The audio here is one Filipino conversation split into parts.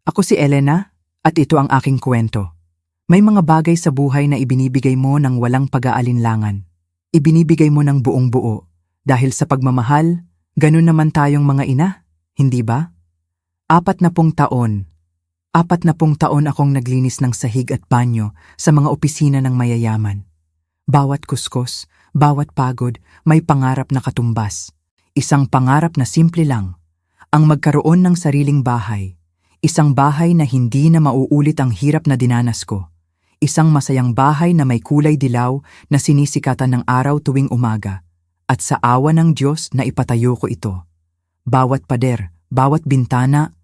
Ako si Elena at ito ang aking kwento. May mga bagay sa buhay na ibinibigay mo ng walang pag-aalinlangan. Ibinibigay mo ng buong buo. Dahil sa pagmamahal, ganun naman tayong mga ina, hindi ba? 40 taon. 40 taon akong naglinis ng sahig at banyo sa mga opisina ng mayayaman. Bawat kuskos, bawat pagod, may pangarap na katumbas. Isang pangarap na simple lang, ang magkaroon ng sariling bahay. Isang bahay na hindi na mauulit ang hirap na dinanas ko. Isang masayang bahay na may kulay dilaw na sinisikatan ng araw tuwing umaga. At sa awa ng Diyos na ipatayo ko ito. Bawat pader, bawat bintana,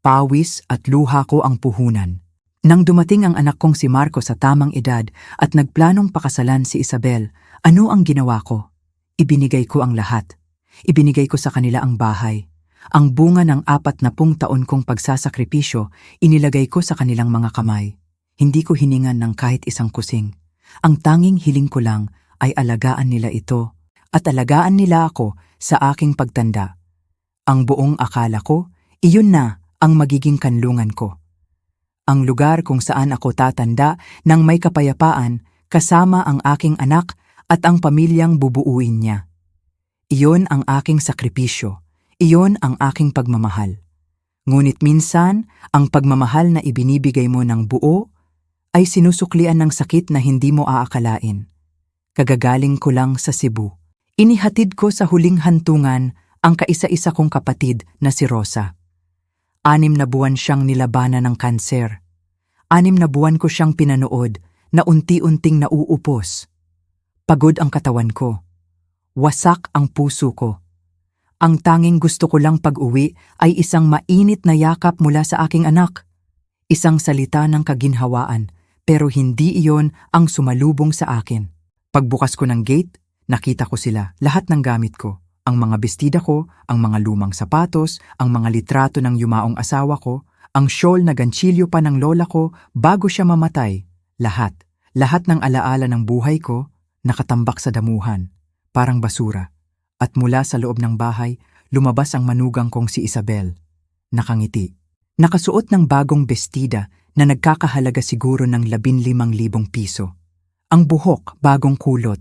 pawis at luha ko ang puhunan. Nang dumating ang anak kong si Marco sa tamang edad at nagplanong pakasalan si Isabel, ano ang ginawa ko? Ibinigay ko ang lahat. Ibinigay ko sa kanila ang bahay. Ang bunga ng 40 taon kong pagsasakripisyo, inilagay ko sa kanilang mga kamay. Hindi ko hiningan ng kahit isang kusing. Ang tanging hiling ko lang ay alagaan nila ito at alagaan nila ako sa aking pagtanda. Ang buong akala ko, iyon na ang magiging kanlungan ko. Ang lugar kung saan ako tatanda ng may kapayapaan kasama ang aking anak at ang pamilyang bubuuin niya. Iyon ang aking sakripisyo. Iyon ang aking pagmamahal. Ngunit minsan, ang pagmamahal na ibinibigay mo ng buo ay sinusuklian ng sakit na hindi mo aakalain. Kagagaling ko lang sa Cebu. Inihatid ko sa huling hantungan ang kaisa-isa kong kapatid na si Rosa. 6 na buwan siyang nilabanan ng kanser. 6 na buwan ko siyang pinanood na unti-unting nauupos. Pagod ang katawan ko. Wasak ang puso ko. Ang tanging gusto ko lang pag-uwi ay isang mainit na yakap mula sa aking anak. Isang salita ng kaginhawaan, pero hindi iyon ang sumalubong sa akin. Pagbukas ko ng gate, nakita ko sila, lahat ng gamit ko. Ang mga bestida ko, ang mga lumang sapatos, ang mga litrato ng yumaong asawa ko, ang shawl na ganchilyo pa ng lola ko bago siya mamatay. Lahat ng alaala ng buhay ko, nakatambak sa damuhan, parang basura. At mula sa loob ng bahay, lumabas ang manugang kong si Isabel. Nakangiti. Nakasuot ng bagong bestida na nagkakahalaga siguro ng 15,000 piso. Ang buhok, bagong kulot.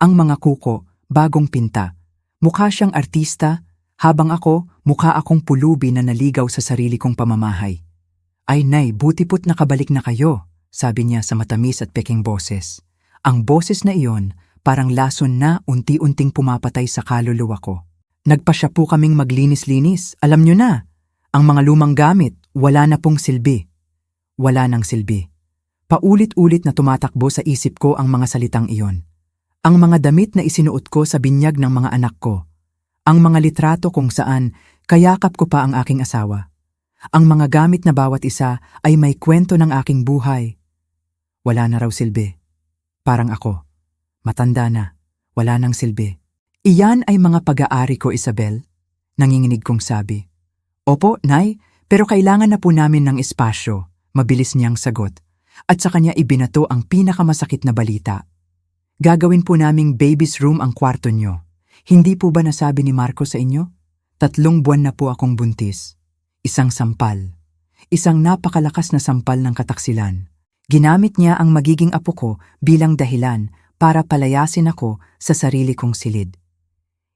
Ang mga kuko, bagong pinta. Mukha siyang artista, habang ako, mukha akong pulubi na naligaw sa sarili kong pamamahay. Ay nay, buti po't nakabalik na kayo, sabi niya sa matamis at peking boses. Ang boses na iyon, parang lason na unti-unting pumapatay sa kaluluwa ko. Nagpasya po kaming maglinis-linis, alam nyo na. Ang mga lumang gamit, wala na pong silbi. Wala nang silbi. Paulit-ulit na tumatakbo sa isip ko ang mga salitang iyon. Ang mga damit na isinuot ko sa binyag ng mga anak ko. Ang mga litrato kung saan kayakap ko pa ang aking asawa. Ang mga gamit na bawat isa ay may kwento ng aking buhay. Wala na raw silbi. Parang ako. Matanda na, wala nang silbi. Iyan ay mga pag-aari ko, Isabel. Nanginginig kong sabi. Opo, Nay, pero kailangan na po namin ng espasyo, mabilis niyang sagot. At sa kanya ibinato ang pinakamasakit na balita. Gagawin po naming baby's room ang kwarto niyo. Hindi po ba nasabi ni Marco sa inyo? 3 buwan na po akong buntis. Isang sampal. Isang napakalakas na sampal ng kataksilan. Ginamit niya ang magiging apo ko bilang dahilan para palayasin ako sa sarili kong silid.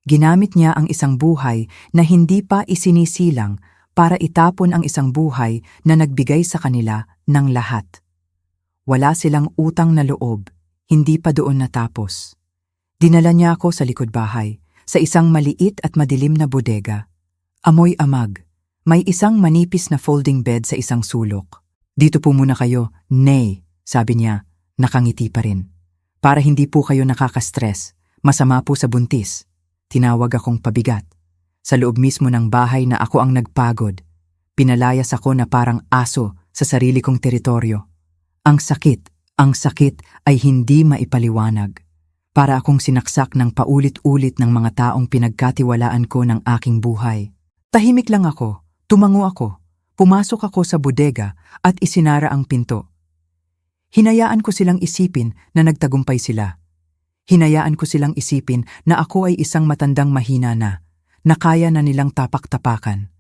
Ginamit niya ang isang buhay na hindi pa isinisilang para itapon ang isang buhay na nagbigay sa kanila ng lahat. Wala silang utang na loob, hindi pa doon natapos. Dinala niya ako sa likod bahay, sa isang maliit at madilim na bodega. Amoy amag, may isang manipis na folding bed sa isang sulok. Dito po muna kayo, Nay, sabi niya, nakangiti pa rin. Para hindi po kayo nakaka-stress, masama po sa buntis. Tinawag akong pabigat. Sa loob mismo ng bahay na ako ang nagpagod. Pinalayas ako na parang aso sa sarili kong teritoryo. Ang sakit ay hindi maipaliwanag. Para akong sinaksak ng paulit-ulit ng mga taong pinagkatiwalaan ko ng aking buhay. Tahimik lang ako, tumango ako, pumasok ako sa bodega at isinara ang pinto. Hinayaan ko silang isipin na nagtagumpay sila. Hinayaan ko silang isipin na ako ay isang matandang mahina na kaya na nilang tapak-tapakan.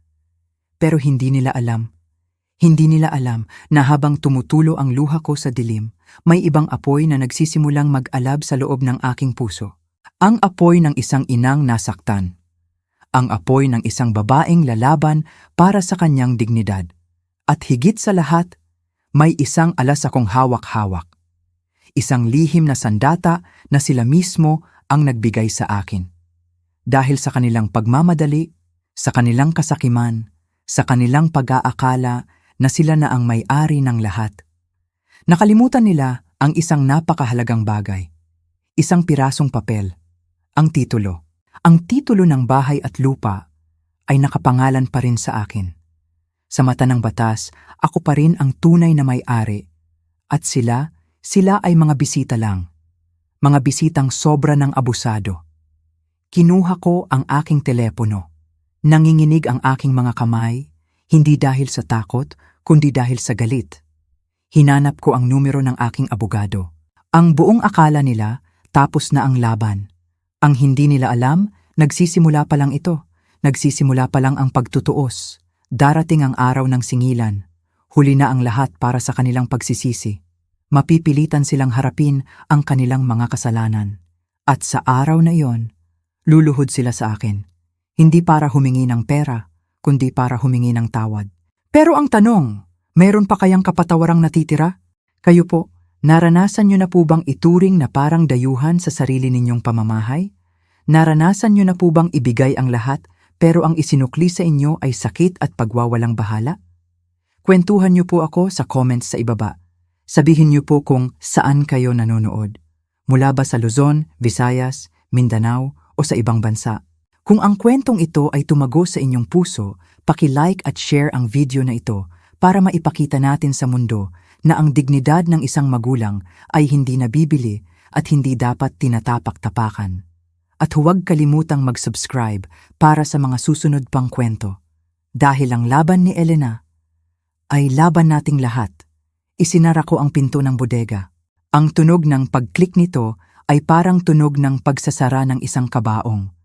Pero hindi nila alam. Hindi nila alam na habang tumutulo ang luha ko sa dilim, may ibang apoy na nagsisimulang mag-alab sa loob ng aking puso. Ang apoy ng isang inang nasaktan. Ang apoy ng isang babaeng lalaban para sa kanyang dignidad. At higit sa lahat, may isang alas akong hawak-hawak. Isang lihim na sandata na sila mismo ang nagbigay sa akin. Dahil sa kanilang pagmamadali, sa kanilang kasakiman, sa kanilang pag-aakala na sila na ang may-ari ng lahat. Nakalimutan nila ang isang napakahalagang bagay. Isang pirasong papel. Ang titulo. Ang titulo ng bahay at lupa ay nakapangalan pa rin sa akin. Sa mata ng batas, ako pa rin ang tunay na may-ari. At sila ay mga bisita lang. Mga bisitang sobra ng abusado. Kinuha ko ang aking telepono. Nanginginig ang aking mga kamay, hindi dahil sa takot, kundi dahil sa galit. Hinanap ko ang numero ng aking abogado. Ang buong akala nila, tapos na ang laban. Ang hindi nila alam, nagsisimula pa lang ito. Nagsisimula pa lang ang pagtutuos. Darating ang araw ng singilan. Huli na ang lahat para sa kanilang pagsisisi. Mapipilitan silang harapin ang kanilang mga kasalanan. At sa araw na iyon, luluhod sila sa akin. Hindi para humingi ng pera, kundi para humingi ng tawad. Pero ang tanong, meron pa kayang kapatawarang natitira? Kayo po, naranasan nyo na po bang ituring na parang dayuhan sa sarili ninyong pamamahay? Naranasan nyo na po bang ibigay ang lahat pero ang isinukli sa inyo ay sakit at pagwawalang bahala? Kwentuhan nyo po ako sa comments sa ibaba. Sabihin nyo po kung saan kayo nanonood. Mula ba sa Luzon, Visayas, Mindanao o sa ibang bansa? Kung ang kwentong ito ay tumago sa inyong puso, paki-like at share ang video na ito para maipakita natin sa mundo na ang dignidad ng isang magulang ay hindi nabibili at hindi dapat tinatapak-tapakan. At huwag kalimutang mag-subscribe para sa mga susunod pang kwento. Dahil ang laban ni Elena ay laban nating lahat. Isinara ko ang pinto ng bodega. Ang tunog ng pag-click nito ay parang tunog ng pagsasara ng isang kabaong.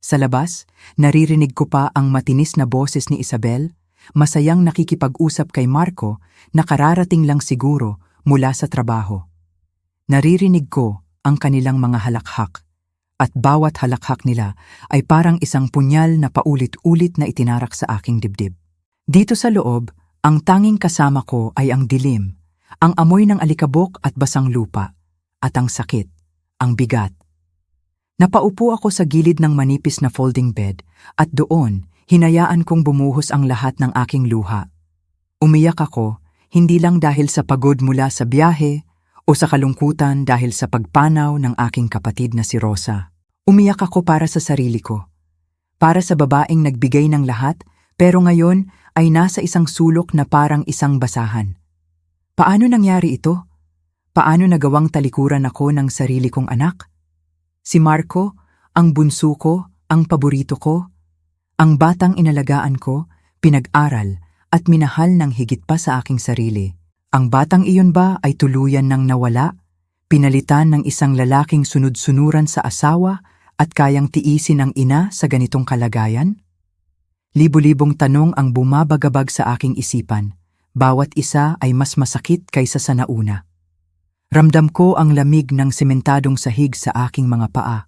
Sa labas, naririnig ko pa ang matinis na boses ni Isabel, masayang nakikipag-usap kay Marco na kararating lang siguro mula sa trabaho. Naririnig ko ang kanilang mga halakhak, at bawat halakhak nila ay parang isang punyal na paulit-ulit na itinarak sa aking dibdib. Dito sa loob, ang tanging kasama ko ay ang dilim, ang amoy ng alikabok at basang lupa, at ang sakit, ang bigat. Napaupo ako sa gilid ng manipis na folding bed at doon, hinayaan kong bumuhos ang lahat ng aking luha. Umiyak ako, hindi lang dahil sa pagod mula sa biyahe o sa kalungkutan dahil sa pagpanaw ng aking kapatid na si Rosa. Umiyak ako para sa sarili ko. Para sa babaeng nagbigay ng lahat pero ngayon ay nasa isang sulok na parang isang basahan. Paano nangyari ito? Paano nagawang talikuran ako ng sarili kong anak? Si Marco, ang bunso ko, ang paborito ko, ang batang inalagaan ko, pinag-aral at minahal ng higit pa sa aking sarili. Ang batang iyon ba ay tuluyan ng nawala, pinalitan ng isang lalaking sunod-sunuran sa asawa at kayang tiisin ang ina sa ganitong kalagayan? Libo-libong tanong ang bumabagabag sa aking isipan. Bawat isa ay mas masakit kaysa sa nauna. Ramdam ko ang lamig ng sementadong sahig sa aking mga paa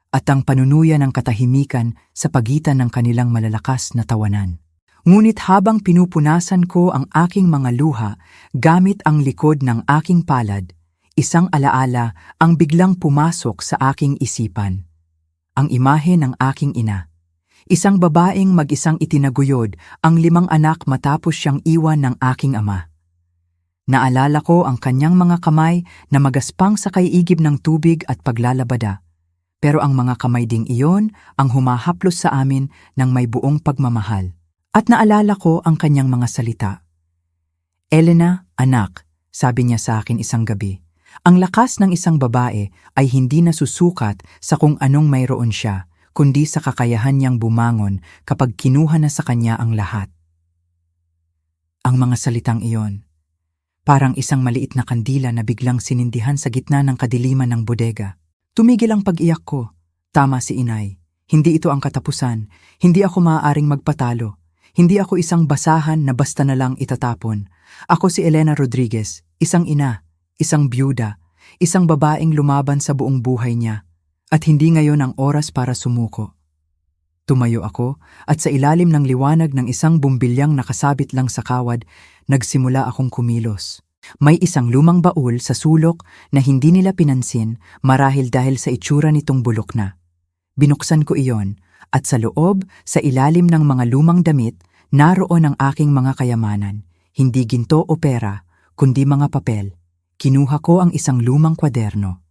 at ang panunuya ng katahimikan sa pagitan ng kanilang malalakas na tawanan. Ngunit habang pinupunasan ko ang aking mga luha gamit ang likod ng aking palad, isang alaala ang biglang pumasok sa aking isipan. Ang imahe ng aking ina. Isang babaeng mag-isang itinaguyod ang 5 anak matapos siyang iwan ng aking ama. Naalala ko ang kanyang mga kamay na magaspang sa kaiigib ng tubig at paglalabada. Pero ang mga kamay ding iyon ang humahaplos sa amin ng may buong pagmamahal. At naalala ko ang kanyang mga salita. Elena, anak, sabi niya sa akin isang gabi, ang lakas ng isang babae ay hindi nasusukat sa kung anong mayroon siya, kundi sa kakayahan niyang bumangon kapag kinuha na sa kanya ang lahat. Ang mga salitang iyon, parang isang maliit na kandila na biglang sinindihan sa gitna ng kadiliman ng bodega. Tumigil ang pag-iyak ko. Tama si inay. Hindi ito ang katapusan. Hindi ako maaaring magpatalo. Hindi ako isang basahan na basta na lang itatapon. Ako si Elena Rodriguez, isang ina, isang byuda, isang babaeng lumaban sa buong buhay niya. At hindi ngayon ang oras para sumuko. Tumayo ako at sa ilalim ng liwanag ng isang bumbilyang nakasabit lang sa kawad, nagsimula akong kumilos. May isang lumang baul sa sulok na hindi nila pinansin marahil dahil sa itsura nitong bulok na. Binuksan ko iyon at sa loob, sa ilalim ng mga lumang damit, naroon ang aking mga kayamanan. Hindi ginto o pera, kundi mga papel. Kinuha ko ang isang lumang kwaderno.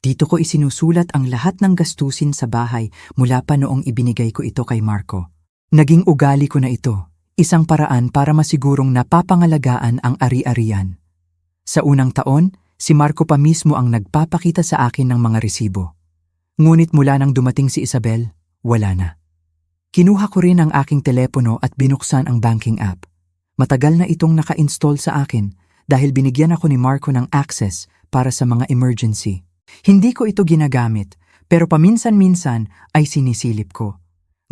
Dito ko isinusulat ang lahat ng gastusin sa bahay mula pa noong ibinigay ko ito kay Marco. Naging ugali ko na ito, isang paraan para masigurong napapangalagaan ang ari-arian. Sa unang taon, si Marco pa mismo ang nagpapakita sa akin ng mga resibo. Ngunit mula nang dumating si Isabel, wala na. Kinuha ko rin ang aking telepono at binuksan ang banking app. Matagal na itong naka-install sa akin dahil binigyan ako ni Marco ng access para sa mga emergency. Hindi ko ito ginagamit, pero paminsan-minsan ay sinisilip ko.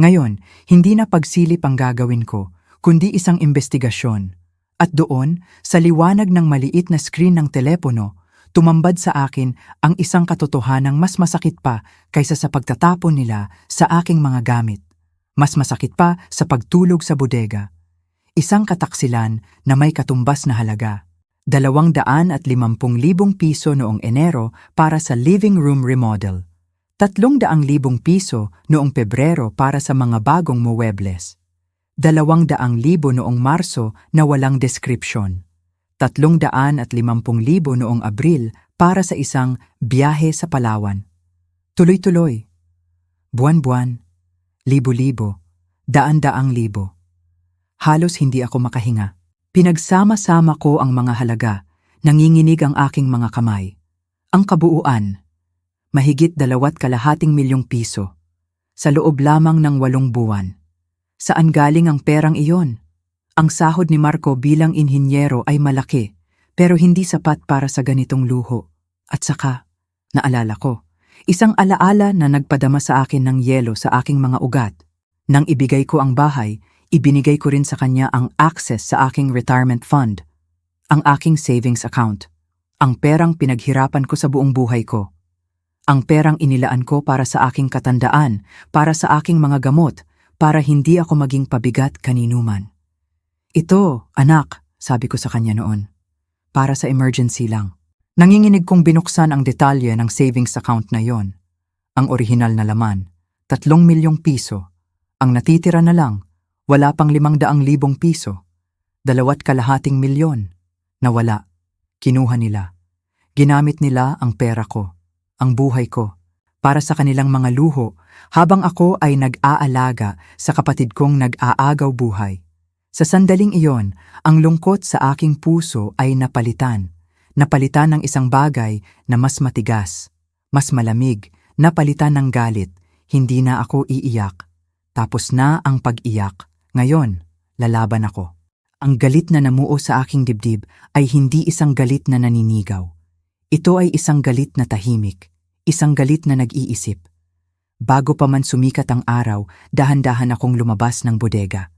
Ngayon, hindi na pagsilip ang gagawin ko, kundi isang investigasyon. At doon, sa liwanag ng maliit na screen ng telepono, tumambad sa akin ang isang katotohanang mas masakit pa kaysa sa pagtatapon nila sa aking mga gamit. Mas masakit pa sa pagtulog sa bodega. Isang kataksilan na may katumbas na halaga. 250,000 piso noong Enero para sa living room remodel. 300,000 piso noong Pebrero para sa mga bagong muebles. 200,000 noong Marso na walang description. 350,000 noong Abril para sa isang biyahe sa Palawan. Tuloy-tuloy. Buwan-buwan. Libo-libo. Daan-daang libo. Halos hindi ako makahinga. Pinagsama-sama ko ang mga halaga. Nanginginig ang aking mga kamay. Ang kabuuan. Mahigit 2.5 milyong piso. Sa loob lamang ng 8 buwan. Saan galing ang perang iyon? Ang sahod ni Marco bilang inhinyero ay malaki, pero hindi sapat para sa ganitong luho. At saka, naalala ko, isang alaala na nagpadama sa akin ng yelo sa aking mga ugat. Nang ibigay ko ang bahay, ibinigay ko rin sa kanya ang access sa aking retirement fund, ang aking savings account, ang perang pinaghirapan ko sa buong buhay ko, ang perang inilaan ko para sa aking katandaan, para sa aking mga gamot, para hindi ako maging pabigat kaninuman. Ito, anak, sabi ko sa kanya noon, para sa emergency lang. Nanginginig kong binuksan ang detalye ng savings account na yon. Ang orihinal na laman, 3 milyong piso. Ang natitira na lang, wala pang 500,000 piso. 2.5 milyon. Nawala. Kinuha nila. Ginamit nila ang pera ko, ang buhay ko, para sa kanilang mga luho, habang ako ay nag-aalaga sa kapatid kong nag-aagaw buhay. Sa sandaling iyon, ang lungkot sa aking puso ay napalitan. Napalitan ng isang bagay na mas matigas, mas malamig, napalitan ng galit. Hindi na ako iiyak. Tapos na ang pag-iyak. Ngayon, lalaban ako. Ang galit na namuo sa aking dibdib ay hindi isang galit na naninigaw. Ito ay isang galit na tahimik. Isang galit na nag-iisip. Bago pa man sumikat ang araw, dahan-dahan akong lumabas ng bodega.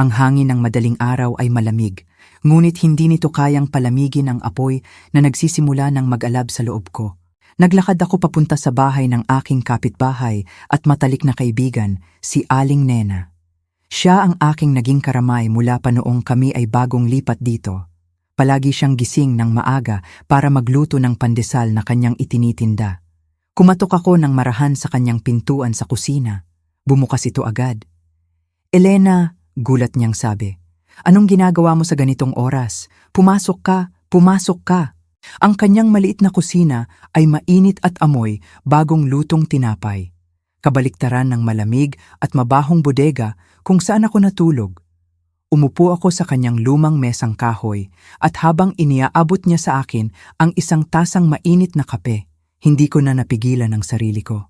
Ang hangin ng madaling araw ay malamig, ngunit hindi nito kayang palamigin ang apoy na nagsisimula ng mag-alab sa loob ko. Naglakad ako papunta sa bahay ng aking kapitbahay at matalik na kaibigan, si Aling Nena. Siya ang aking naging karamay mula pa noong kami ay bagong lipat dito. Palagi siyang gising ng maaga para magluto ng pandesal na kanyang itinitinda. Kumatok ako ng marahan sa kanyang pintuan sa kusina. Bumukas ito agad. "Elena," gulat niyang sabi, "anong ginagawa mo sa ganitong oras? Pumasok ka, pumasok ka." Ang kanyang maliit na kusina ay mainit at amoy bagong lutong tinapay. Kabaliktaran ng malamig at mabahong bodega kung saan ako natulog. Umupo ako sa kanyang lumang mesang kahoy at habang iniaabot niya sa akin ang isang tasang mainit na kape, hindi ko na napigilan ang sarili ko.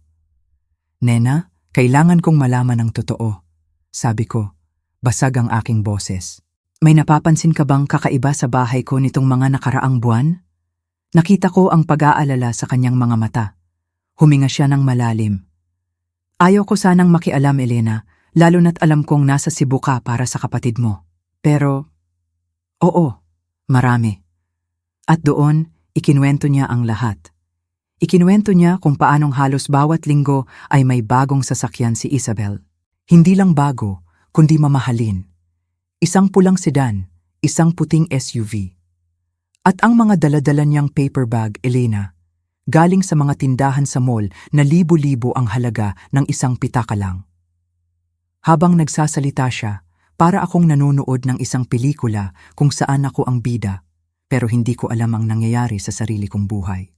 "Nena, kailangan kong malaman ang totoo," sabi ko. Basag ang aking boses. "May napapansin ka bang kakaiba sa bahay ko nitong mga nakaraang buwan?" Nakita ko ang pag-aalala sa kanyang mga mata. Huminga siya ng malalim. "Ayaw ko sanang makialam, Elena. lalo na't alam kong nasa Cebu ka para sa kapatid mo. Pero, oo, marami. At doon, ikinuwento niya ang lahat. Ikinuwento niya kung paanong halos bawat linggo ay may bagong sasakyan si Isabel. Hindi lang bago, kundi mamahalin. Isang pulang sedan, isang puting SUV. At ang mga daladala niyang paper bag, Elena, galing sa mga tindahan sa mall na libo-libo ang halaga ng isang pitaka lang. Habang nagsasalita siya, para akong nanonood ng isang pelikula kung saan ako ang bida, pero hindi ko alam ang nangyayari sa sarili kong buhay.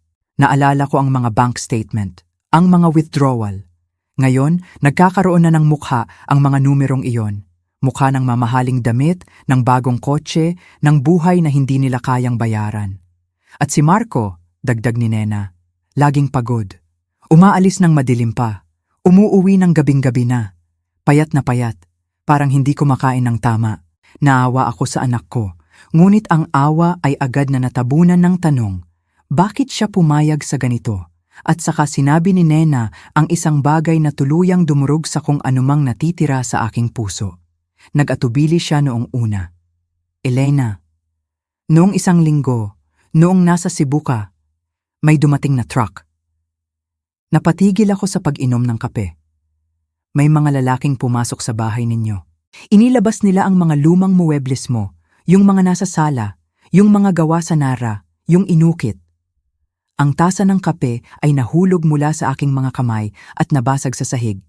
Naalala ko ang mga bank statement, ang mga withdrawal. Ngayon, nagkakaroon na ng mukha ang mga numerong iyon. Mukha ng mamahaling damit, ng bagong kotse, ng buhay na hindi nila kayang bayaran. At si Marco, dagdag ni Nena, laging pagod. Umaalis ng madilim pa. Umuuwi ng gabing-gabi na. Payat na payat. Parang hindi kumakain ng tama. Naawa ako sa anak ko. Ngunit ang awa ay agad na natabunan ng tanong, bakit siya pumayag sa ganito? At saka sinabi ni Nena ang isang bagay na tuluyang dumurog sa kung anumang natitira sa aking puso. Nag-atubili siya noong una. Elena, noong isang linggo, noong nasa Cebu ka, may dumating na truck. Napatigil ako sa pag-inom ng kape. May mga lalaking pumasok sa bahay ninyo. Inilabas nila ang mga lumang muebles mo, yung mga nasa sala, yung mga gawa sa Nara, yung inukit. Ang tasa ng kape ay nahulog mula sa aking mga kamay at nabasag sa sahig.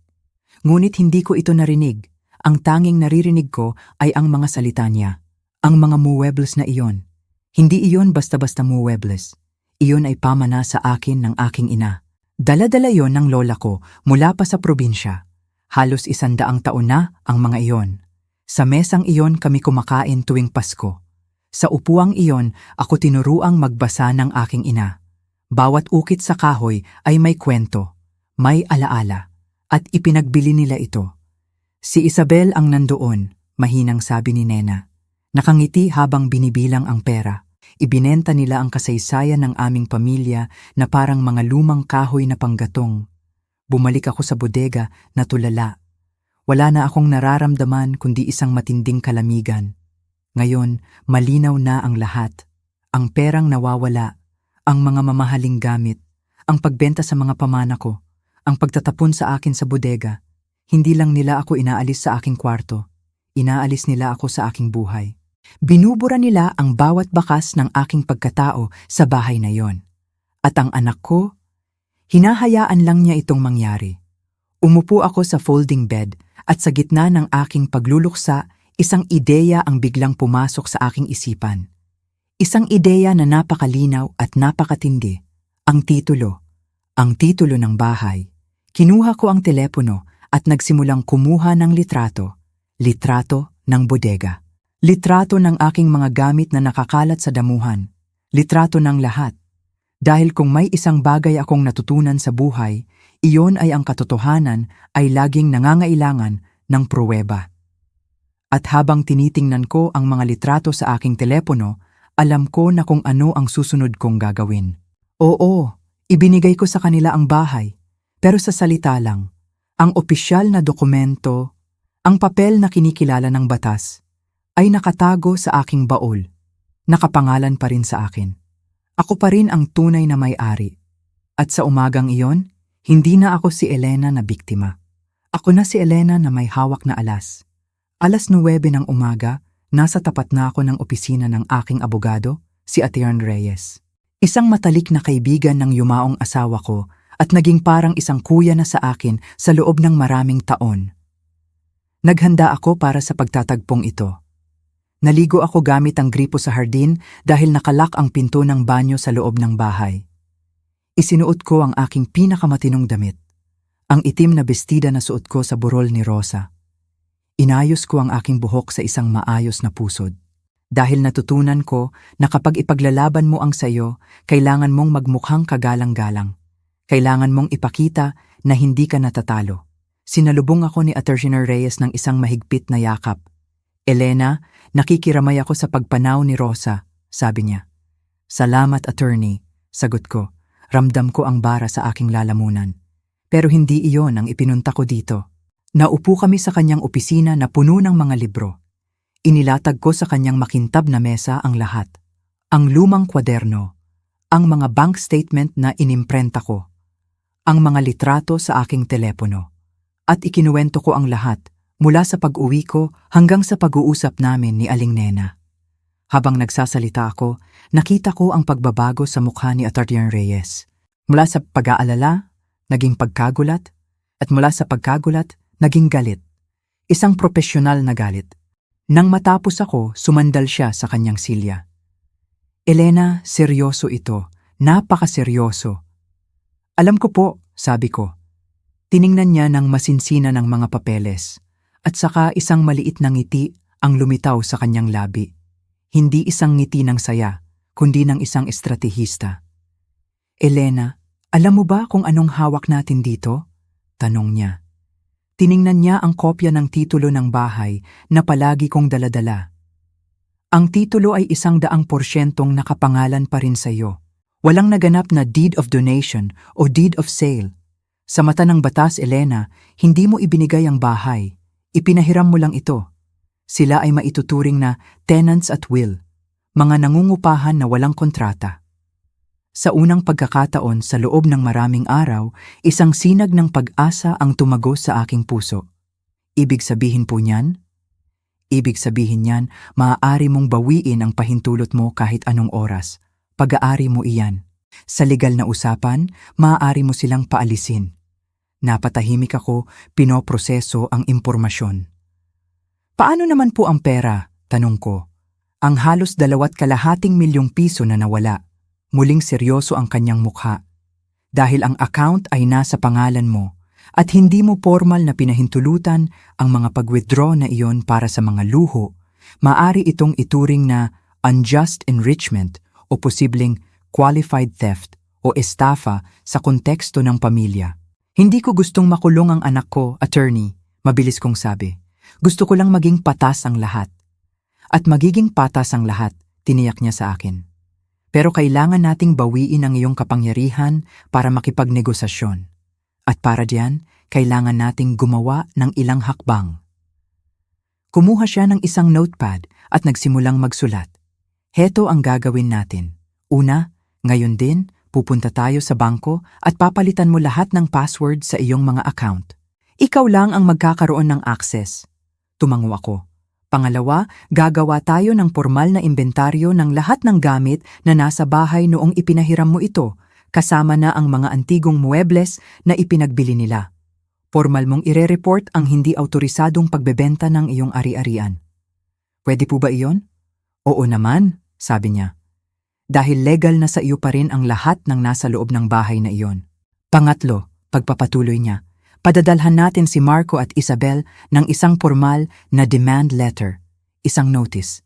Ngunit hindi ko ito narinig. Ang tanging naririnig ko ay ang mga salita niya. Ang mga muebles na iyon. Hindi iyon basta-basta muebles. Iyon ay pamana sa akin ng aking ina. Dala-dala yon ng lola ko mula pa sa probinsya. Halos 100 taon na ang mga iyon. Sa mesang iyon kami kumakain tuwing Pasko. Sa upuang iyon ako tinuruang magbasa ng aking ina. Bawat ukit sa kahoy ay may kwento, may alaala, at ipinagbili nila ito. Si Isabel ang nandoon, mahinang sabi ni Nena. Nakangiti habang binibilang ang pera. Ibinenta nila ang kasaysayan ng aming pamilya na parang mga lumang kahoy na panggatong. Bumalik ako sa bodega na tulala. Wala na akong nararamdaman kundi isang matinding kalamigan. Ngayon, malinaw na ang lahat. Ang perang nawawala, ang mga mamahaling gamit, ang pagbenta sa mga pamana ko, ang pagtatapon sa akin sa bodega. Hindi lang nila ako inaalis sa aking kwarto, inaalis nila ako sa aking buhay. Binubura nila ang bawat bakas ng aking pagkatao sa bahay na yon. At ang anak ko, hinahayaan lang niya itong mangyari. Umupo ako sa folding bed at sa gitna ng aking pagluluksa, isang ideya ang biglang pumasok sa aking isipan. Isang ideya na napakalinaw at napakatindi. Ang titulo ng bahay. Kinuha ko ang telepono at nagsimulang kumuha ng litrato ng bodega. Litrato ng aking mga gamit na nakakalat sa damuhan. Litrato ng lahat. Dahil kung may isang bagay akong natutunan sa buhay, iyon ay ang katotohanan ay laging nangangailangan ng pruweba. At habang tinitingnan ko ang mga litrato sa aking telepono, alam ko na kung ano ang susunod kong gagawin. Oo, ibinigay ko sa kanila ang bahay, pero sa salita lang. Ang opisyal na dokumento, ang papel na kinikilala ng batas, ay nakatago sa aking baol. Nakapangalan pa rin sa akin. Ako pa rin ang tunay na may-ari. At sa umagang iyon, hindi na ako si Elena na biktima. Ako na si Elena na may hawak na alas. 9:09 ng umaga, nasa tapat na ako ng opisina ng aking abogado, si Atty. Reyes. Isang matalik na kaibigan ng yumaong asawa ko at naging parang isang kuya na sa akin sa loob ng maraming taon. Naghanda ako para sa pagtatagpong ito. Naligo ako gamit ang gripo sa hardin dahil nakalak ang pinto ng banyo sa loob ng bahay. Isinuot ko ang aking pinakamatinong damit, ang itim na bestida na suot ko sa burol ni Rosa. Inayos ko ang aking buhok sa isang maayos na pusod. Dahil natutunan ko na kapag ipaglalaban mo ang sayo, kailangan mong magmukhang kagalang-galang. Kailangan mong ipakita na hindi ka natatalo. Sinalubong ako ni Atty. Reyes ng isang mahigpit na yakap. Elena, nakikiramay ako sa pagpanaw ni Rosa, sabi niya. Salamat, attorney, sagot ko. Ramdam ko ang bara sa aking lalamunan. Pero hindi iyon ang ipinunta ko dito. Naupo kami sa kanyang opisina na puno ng mga libro. Inilatag ko sa kanyang makintab na mesa ang lahat. Ang lumang kwaderno, ang mga bank statement na inimprenta ko, ang mga litrato sa aking telepono. At ikinuwento ko ang lahat, mula sa pag-uwi ko hanggang sa pag-uusap namin ni Aling Nena. Habang nagsasalita ako, nakita ko ang pagbabago sa mukha ni Atty. Reyes. Mula sa pag-aalala, naging pagkagulat, at mula sa pagkagulat, naging galit. Isang propesyonal na galit. Nang matapos ako, sumandal siya sa kanyang silya. Elena, seryoso ito. Napakaseryoso. Alam ko po, sabi ko. Tiningnan niya ng masinsina ng mga papeles. At saka isang maliit na ngiti ang lumitaw sa kanyang labi. Hindi isang ngiti ng saya, kundi ng isang estratehista. Elena, alam mo ba kung anong hawak natin dito? Tanong niya. Tiningnan niya ang kopya ng titulo ng bahay na palagi kong daladala. Ang titulo ay 100% nakapangalan pa rin sa iyo. Walang naganap na deed of donation o deed of sale. Sa mata ng batas, Elena, hindi mo ibinigay ang bahay. Ipinahiram mo lang ito. Sila ay maituturing na tenants at will, mga nangungupahan na walang kontrata. Sa unang pagkakataon sa loob ng maraming araw, isang sinag ng pag-asa ang tumagos sa aking puso. Ibig sabihin po niyan? Ibig sabihin niyan, maaari mong bawiin ang pahintulot mo kahit anong oras. Pag-aari mo iyan. Sa legal na usapan, maaari mo silang paalisin. Napatahimik ako, pinoproseso ang impormasyon. Paano naman po ang pera? Tanong ko. Ang halos 2.2 milyong piso na nawala. Muling seryoso ang kanyang mukha. Dahil ang account ay nasa pangalan mo at hindi mo formal na pinahintulutan ang mga pag-withdraw na iyon para sa mga luho, maaari itong ituring na unjust enrichment o posibleng qualified theft o estafa sa konteksto ng pamilya. Hindi ko gustong makulong ang anak ko, attorney, mabilis kong sabi. Gusto ko lang maging patas ang lahat. At magiging patas ang lahat, tiniyak niya sa akin. Pero kailangan nating bawiin ang iyong kapangyarihan para makipagnegosasyon. At para diyan, kailangan nating gumawa ng ilang hakbang. Kumuha siya ng isang notepad at nagsimulang magsulat. Heto ang gagawin natin. Una, ngayon din, pupunta tayo sa bangko at papalitan mo lahat ng password sa iyong mga account. Ikaw lang ang magkakaroon ng access. Tumango ako. Pangalawa, gagawa tayo ng formal na inventaryo ng lahat ng gamit na nasa bahay noong ipinahiram mo ito, kasama na ang mga antigong muebles na ipinagbili nila. Formal mong ire-report ang hindi autorisadong pagbebenta ng iyong ari-arian. Pwede po ba iyon? Oo naman, sabi niya. Dahil legal na sa iyo pa rin ang lahat ng nasa loob ng bahay na iyon. Pangatlo, pagpapatuloy niya, padadalhan natin si Marco at Isabel ng isang formal na demand letter, isang notice.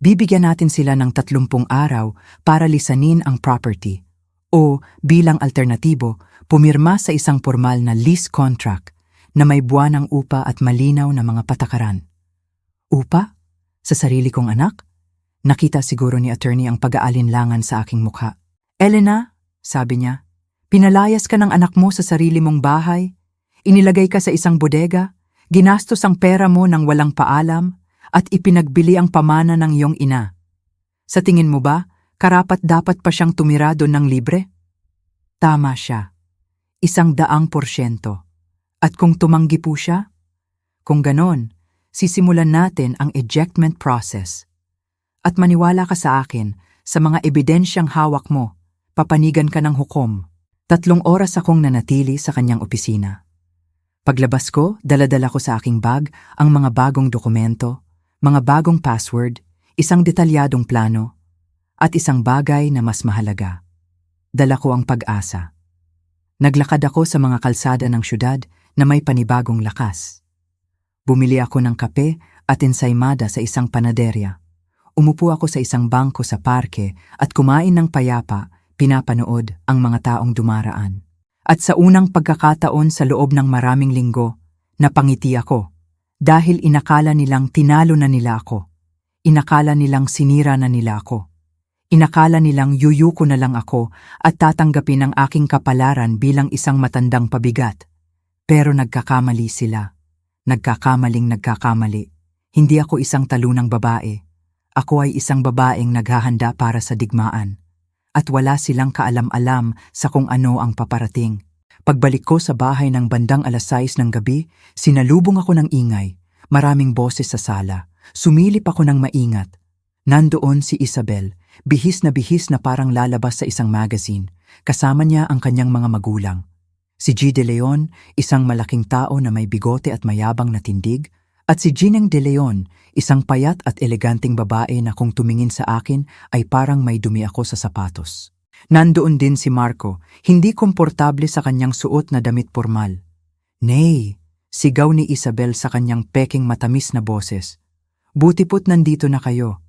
Bibigyan natin sila ng 30 araw para lisanin ang property. O bilang alternatibo, pumirma sa isang formal na lease contract na may buwanang upa at malinaw na mga patakaran. Upa? Sa sarili kong anak? Nakita siguro ni attorney ang pag-aalinlangan sa aking mukha. Elena, sabi niya, pinalayas ka ng anak mo sa sarili mong bahay, inilagay ka sa isang bodega, ginastos ang pera mo nang walang paalam, at ipinagbili ang pamana ng iyong ina. Sa tingin mo ba, karapat-dapat pa siyang tumira doon ng libre? Tama siya. 100%. At kung tumanggi po siya? Kung ganon, sisimulan natin ang ejectment process. At maniwala ka sa akin, sa mga ebidensyang hawak mo, papanigan ka ng hukom. 3 oras akong nanatili sa kanyang opisina. Paglabas ko, dala-dala ko sa aking bag ang mga bagong dokumento, mga bagong password, isang detalyadong plano, at isang bagay na mas mahalaga. Dala ko ang pag-asa. Naglakad ako sa mga kalsada ng syudad na may panibagong lakas. Bumili ako ng kape at ensaymada sa isang panaderya. Umupo ako sa isang bangko sa parke at kumain ng payapa, pinapanood ang mga taong dumaraan. At sa unang pagkakataon sa loob ng maraming linggo, napangiti ako dahil inakala nilang tinalo na nila ako. Inakala nilang sinira na nila ako. Inakala nilang yuyuko na lang ako at tatanggapin ang aking kapalaran bilang isang matandang pabigat. Pero nagkakamali sila. Nagkakamali. Hindi ako isang talunang babae. Ako ay isang babaeng naghahanda para sa digmaan. At wala silang kaalam-alam sa kung ano ang paparating. Pagbalik ko sa bahay ng bandang 6:00 ng gabi, sinalubong ako ng ingay. Maraming boses sa sala. Sumilip ako ng maingat. Nandoon si Isabel, bihis na parang lalabas sa isang magazine. Kasama niya ang kanyang mga magulang. Si G. De Leon, isang malaking tao na may bigote at mayabang na tindig, at si Ginang De Leon, isang payat at eleganteng babae na kung tumingin sa akin ay parang may dumi ako sa sapatos. Nandoon din si Marco, hindi komportable sa kanyang suot na damit pormal. "Nay!" sigaw ni Isabel sa kanyang peking matamis na boses. "Buti po't nandito na kayo.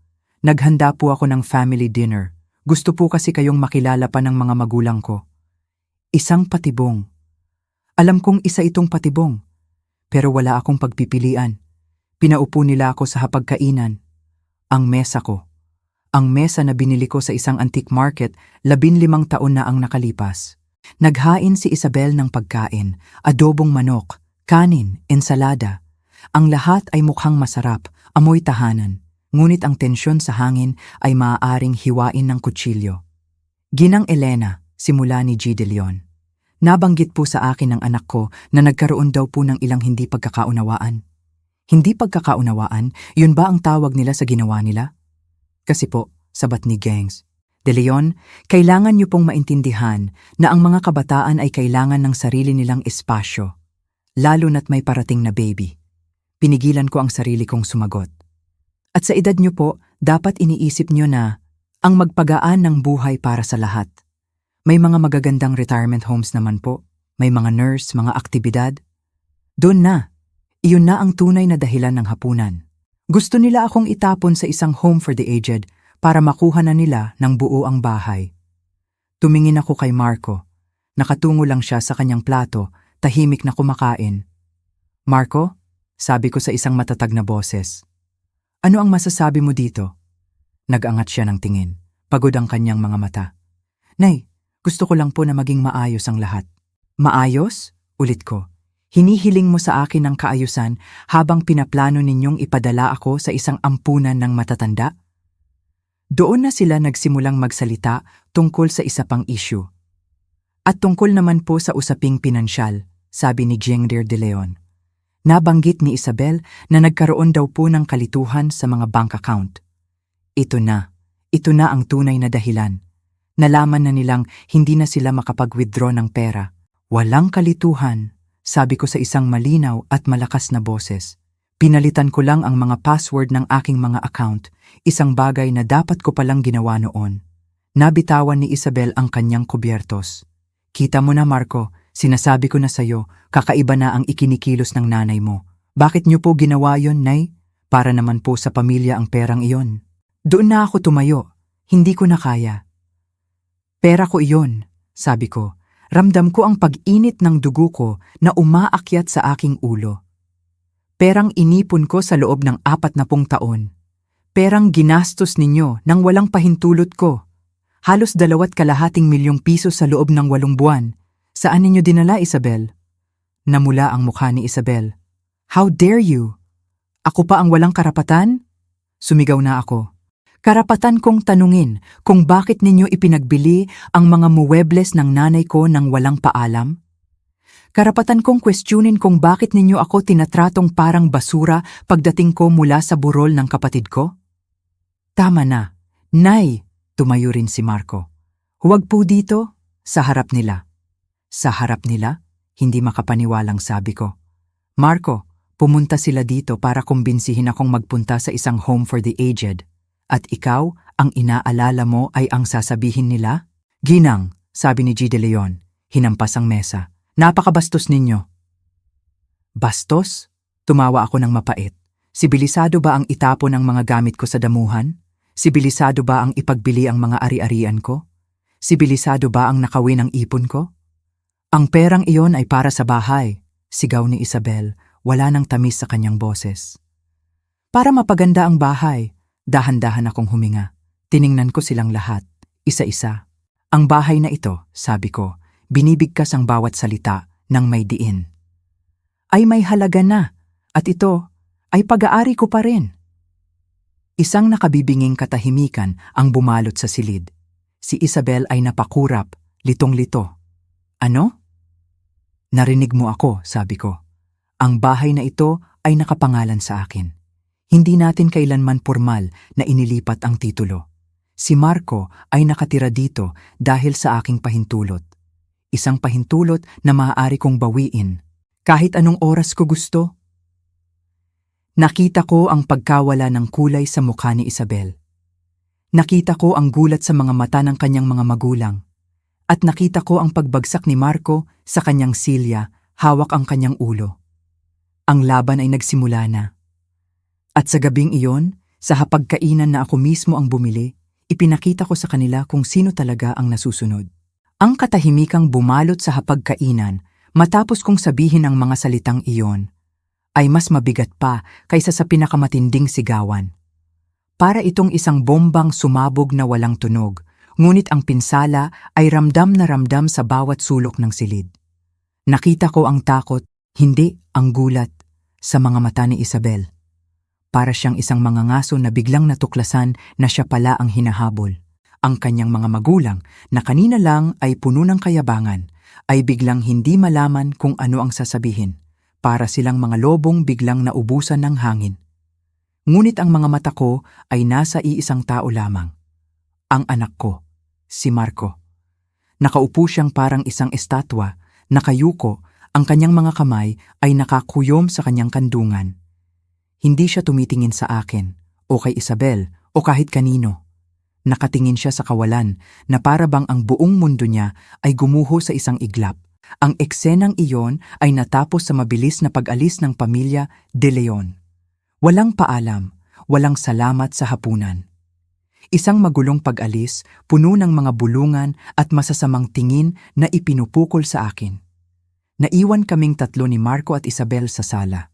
Naghanda po ako ng family dinner. Gusto po kasi kayong makilala pa ng mga magulang ko." Isang patibong. Alam kong isa itong patibong, pero wala akong pagpipilian. Pinaupo nila ako sa hapagkainan. Ang mesa ko. Ang mesa na binili ko sa isang antique market 15 taon na ang nakalipas. Naghain si Isabel ng pagkain, adobong manok, kanin, ensalada. Ang lahat ay mukhang masarap, amoy tahanan. Ngunit ang tensyon sa hangin ay maaaring hiwain ng kutsilyo. "Ginang Elena," simula ni G. De Leon. "Nabanggit po sa akin ng anak ko na nagkaroon daw po ng ilang hindi pagkakaunawaan." "Hindi pagkakaunawaan? Yun ba ang tawag nila sa ginawa nila?" "Kasi po," sabat ni Gangs. "De Leon, kailangan niyo pong maintindihan na ang mga kabataan ay kailangan ng sarili nilang espasyo, lalo na't may parating na baby." Pinigilan ko ang sarili kong sumagot. "At sa edad niyo po, dapat iniisip niyo na ang magpagaan ng buhay para sa lahat. May mga magagandang retirement homes naman po, may mga nurse, mga aktibidad. Doon na, iyon na ang tunay na dahilan ng hapunan. Gusto nila akong itapon sa isang home for the aged para makuha na nila ng buo ang bahay." Tumingin ako kay Marco. Nakatungo lang siya sa kanyang plato, tahimik na kumakain. "Marco," sabi ko sa isang matatag na boses. "Ano ang masasabi mo dito?" Nag-angat siya ng tingin. Pagod ang kanyang mga mata. "Nay, gusto ko lang po na maging maayos ang lahat." "Maayos?" ulit ko. "Hinihiling mo sa akin ang kaayusan habang pinaplano ninyong ipadala ako sa isang ampunan ng matatanda?" Doon na sila nagsimulang magsalita tungkol sa isa pang issue. "At tungkol naman po sa usaping pinansyal," sabi ni Ginger De Leon. Nabanggit ni Isabel na nagkaroon daw po ng kalituhan sa mga bank account. Ito na ang tunay na dahilan. Nalaman na nilang hindi na sila makapag-withdraw ng pera. "Walang kalituhan," sabi ko sa isang malinaw at malakas na boses. "Pinalitan ko lang ang mga password ng aking mga account, isang bagay na dapat ko palang ginawa noon." Nabitawan ni Isabel ang kanyang kubyertos. "Kita mo na, Marco, sinasabi ko na sa'yo, kakaiba na ang ikinikilos ng nanay mo. Bakit niyo po ginawa yon, Nay? Para naman po sa pamilya ang perang iyon." Doon na ako tumayo. Hindi ko na kaya. "Pera ko iyon," sabi ko. Ramdam ko ang pag-init ng dugo ko na umaakyat sa aking ulo. "Perang inipon ko sa loob ng 40 taon. Perang ginastos ninyo nang walang pahintulot ko. Halos 2.5 milyong piso sa loob ng 8 buwan. Saan ninyo dinala, Isabel?" Namula ang mukha ni Isabel. "How dare you? Ako pa ang walang karapatan?" Sumigaw na ako. "Karapatan kong tanungin kung bakit ninyo ipinagbili ang mga muwebles ng nanay ko nang walang paalam? Karapatan kong questionin kung bakit ninyo ako tinatratong parang basura pagdating ko mula sa burol ng kapatid ko?" "Tama na. Nay," tumayo rin si Marco. "Huwag po dito, sa harap nila." "Sa harap nila?" Hindi makapaniwalang sabi ko. "Marco, pumunta sila dito para kumbinsihin akong magpunta sa isang home for the aged. At ikaw, ang inaalala mo ay ang sasabihin nila?" "Ginang," sabi ni G. De Leon, hinampas ang mesa. "Napakabastos ninyo." "Bastos?" Tumawa ako ng mapait. "Sibilisado ba ang itapon ang mga gamit ko sa damuhan? Sibilisado ba ang ipagbili ang mga ari-arian ko? Sibilisado ba ang nakawin ang ipon ko?" "Ang perang iyon ay para sa bahay," sigaw ni Isabel, wala nang tamis sa kanyang boses. "Para mapaganda ang bahay." Dahan-dahan akong huminga. Tiningnan ko silang lahat, isa-isa. "Ang bahay na ito," sabi ko, "binibigkas ang bawat salita ng may diin. Ay may halaga na. At ito ay pag-aari ko pa rin. Isang nakabibinging katahimikan ang bumalot sa silid. Si Isabel ay napakurap, litong-lito. Ano? Narinig mo ako, sabi ko. Ang bahay na ito ay nakapangalan sa akin. Hindi natin kailanman pormal na inilipat ang titulo. Si Marco ay nakatira dito dahil sa aking pahintulot. Isang pahintulot na maaari kong bawiin kahit anong oras ko gusto. Nakita ko ang pagkawala ng kulay sa mukha ni Isabel. Nakita ko ang gulat sa mga mata ng kanyang mga magulang. At nakita ko ang pagbagsak ni Marco sa kanyang silya, hawak ang kanyang ulo. Ang laban ay nagsimula na. At sa gabing iyon, sa hapagkainan na ako mismo ang bumili, ipinakita ko sa kanila kung sino talaga ang nasusunod. Ang katahimikang bumalot sa hapagkainan matapos kong sabihin ang mga salitang iyon ay mas mabigat pa kaysa sa pinakamatinding sigawan. Para itong isang bombang sumabog na walang tunog, ngunit ang pinsala ay ramdam na ramdam sa bawat sulok ng silid. Nakita ko ang takot, hindi ang gulat, sa mga mata ni Isabel. Para siyang isang mangangaso na biglang natuklasan na siya pala ang hinahabol. Ang kanyang mga magulang, na kanina lang ay puno ng kayabangan, ay biglang hindi malaman kung ano ang sasabihin. Para silang mga lobong biglang naubusan ng hangin. Ngunit ang mga mata ko ay nasa iisang tao lamang. Ang anak ko, si Marco. Nakaupo siyang parang isang estatwa, nakayuko, ang kanyang mga kamay ay nakakuyom sa kanyang kandungan. Hindi siya tumitingin sa akin, o kay Isabel, o kahit kanino. Nakatingin siya sa kawalan na para bang ang buong mundo niya ay gumuho sa isang iglap. Ang eksenang iyon ay natapos sa mabilis na pag-alis ng pamilya De Leon. Walang paalam, walang salamat sa hapunan. Isang magulong pag-alis, puno ng mga bulungan at masasamang tingin na ipinupukol sa akin. Naiwan kaming tatlo ni Marco at Isabel sa sala.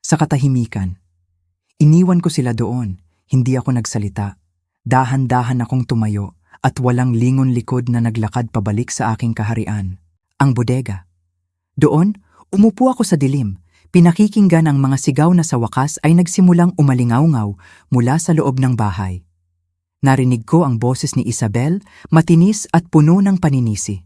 Sa katahimikan. Iniwan ko sila doon, hindi ako nagsalita. Dahan-dahan akong tumayo at walang lingon likod na naglakad pabalik sa aking kaharian. Ang bodega. Doon, umupo ako sa dilim. Pinakikinggan ang mga sigaw na sa wakas ay nagsimulang umalingaw-ngaw mula sa loob ng bahay. Narinig ko ang boses ni Isabel, matinis at puno ng paninisi.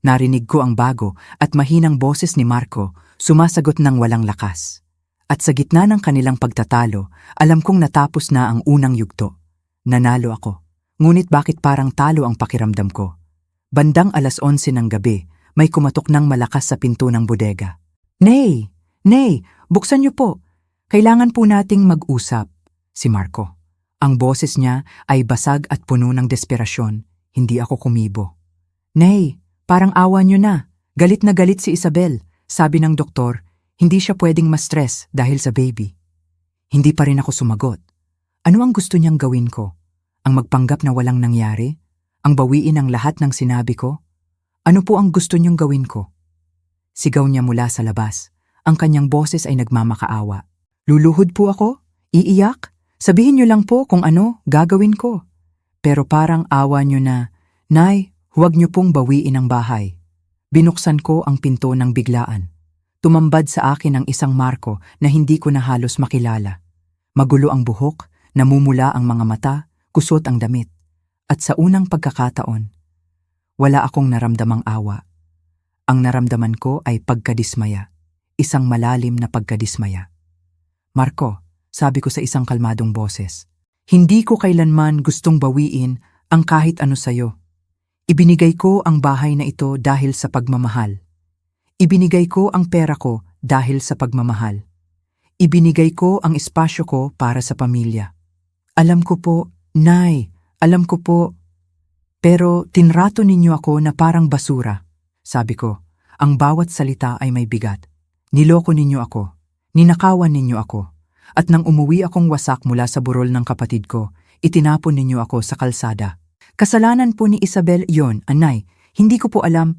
Narinig ko ang bago at mahinang boses ni Marco, sumasagot ng walang lakas. At sa gitna ng kanilang pagtatalo, alam kong natapos na ang unang yugto. Nanalo ako. Ngunit bakit parang talo ang pakiramdam ko? Bandang 11:00 ng gabi, may kumatok ng malakas sa pinto ng bodega. Nay! Nay! Buksan niyo po! Kailangan po nating mag-usap. Si Marco. Ang boses niya ay basag at puno ng desperasyon. Hindi ako kumibo. Nay! Parang awa niyo na. Galit na galit si Isabel. Sabi ng doktor, hindi siya pwedeng ma-stress dahil sa baby. Hindi pa rin ako sumagot. Ano ang gusto niyang gawin ko? Ang magpanggap na walang nangyari? Ang bawiin ang lahat ng sinabi ko? Ano po ang gusto niyong gawin ko? Sigaw niya mula sa labas. Ang kanyang boses ay nagmamakaawa. Luluhod po ako? Iiyak? Sabihin niyo lang po kung ano gagawin ko. Pero parang awa niyo na, Nay, huwag niyo pong bawiin ang bahay. Binuksan ko ang pinto ng biglaan. Tumambad sa akin ang isang Marco na hindi ko na halos makilala. Magulo ang buhok, namumula ang mga mata, kusot ang damit. At sa unang pagkakataon, wala akong naramdamang awa. Ang naramdaman ko ay pagkadismaya. Isang malalim na pagkadismaya. Marco, sabi ko sa isang kalmadong boses, hindi ko kailanman gustong bawiin ang kahit ano sayo. Ibinigay ko ang bahay na ito dahil sa pagmamahal. Ibinigay ko ang pera ko dahil sa pagmamahal. Ibinigay ko ang espasyo ko para sa pamilya. Alam ko po, Nay, alam ko po. Pero tinrato ninyo ako na parang basura. Sabi ko, ang bawat salita ay may bigat. Niloko ninyo ako. Ninakawan ninyo ako. At nang umuwi akong wasak mula sa burol ng kapatid ko, itinapon ninyo ako sa kalsada. Kasalanan po ni Isabel yon, Anay. Hindi ko po alam.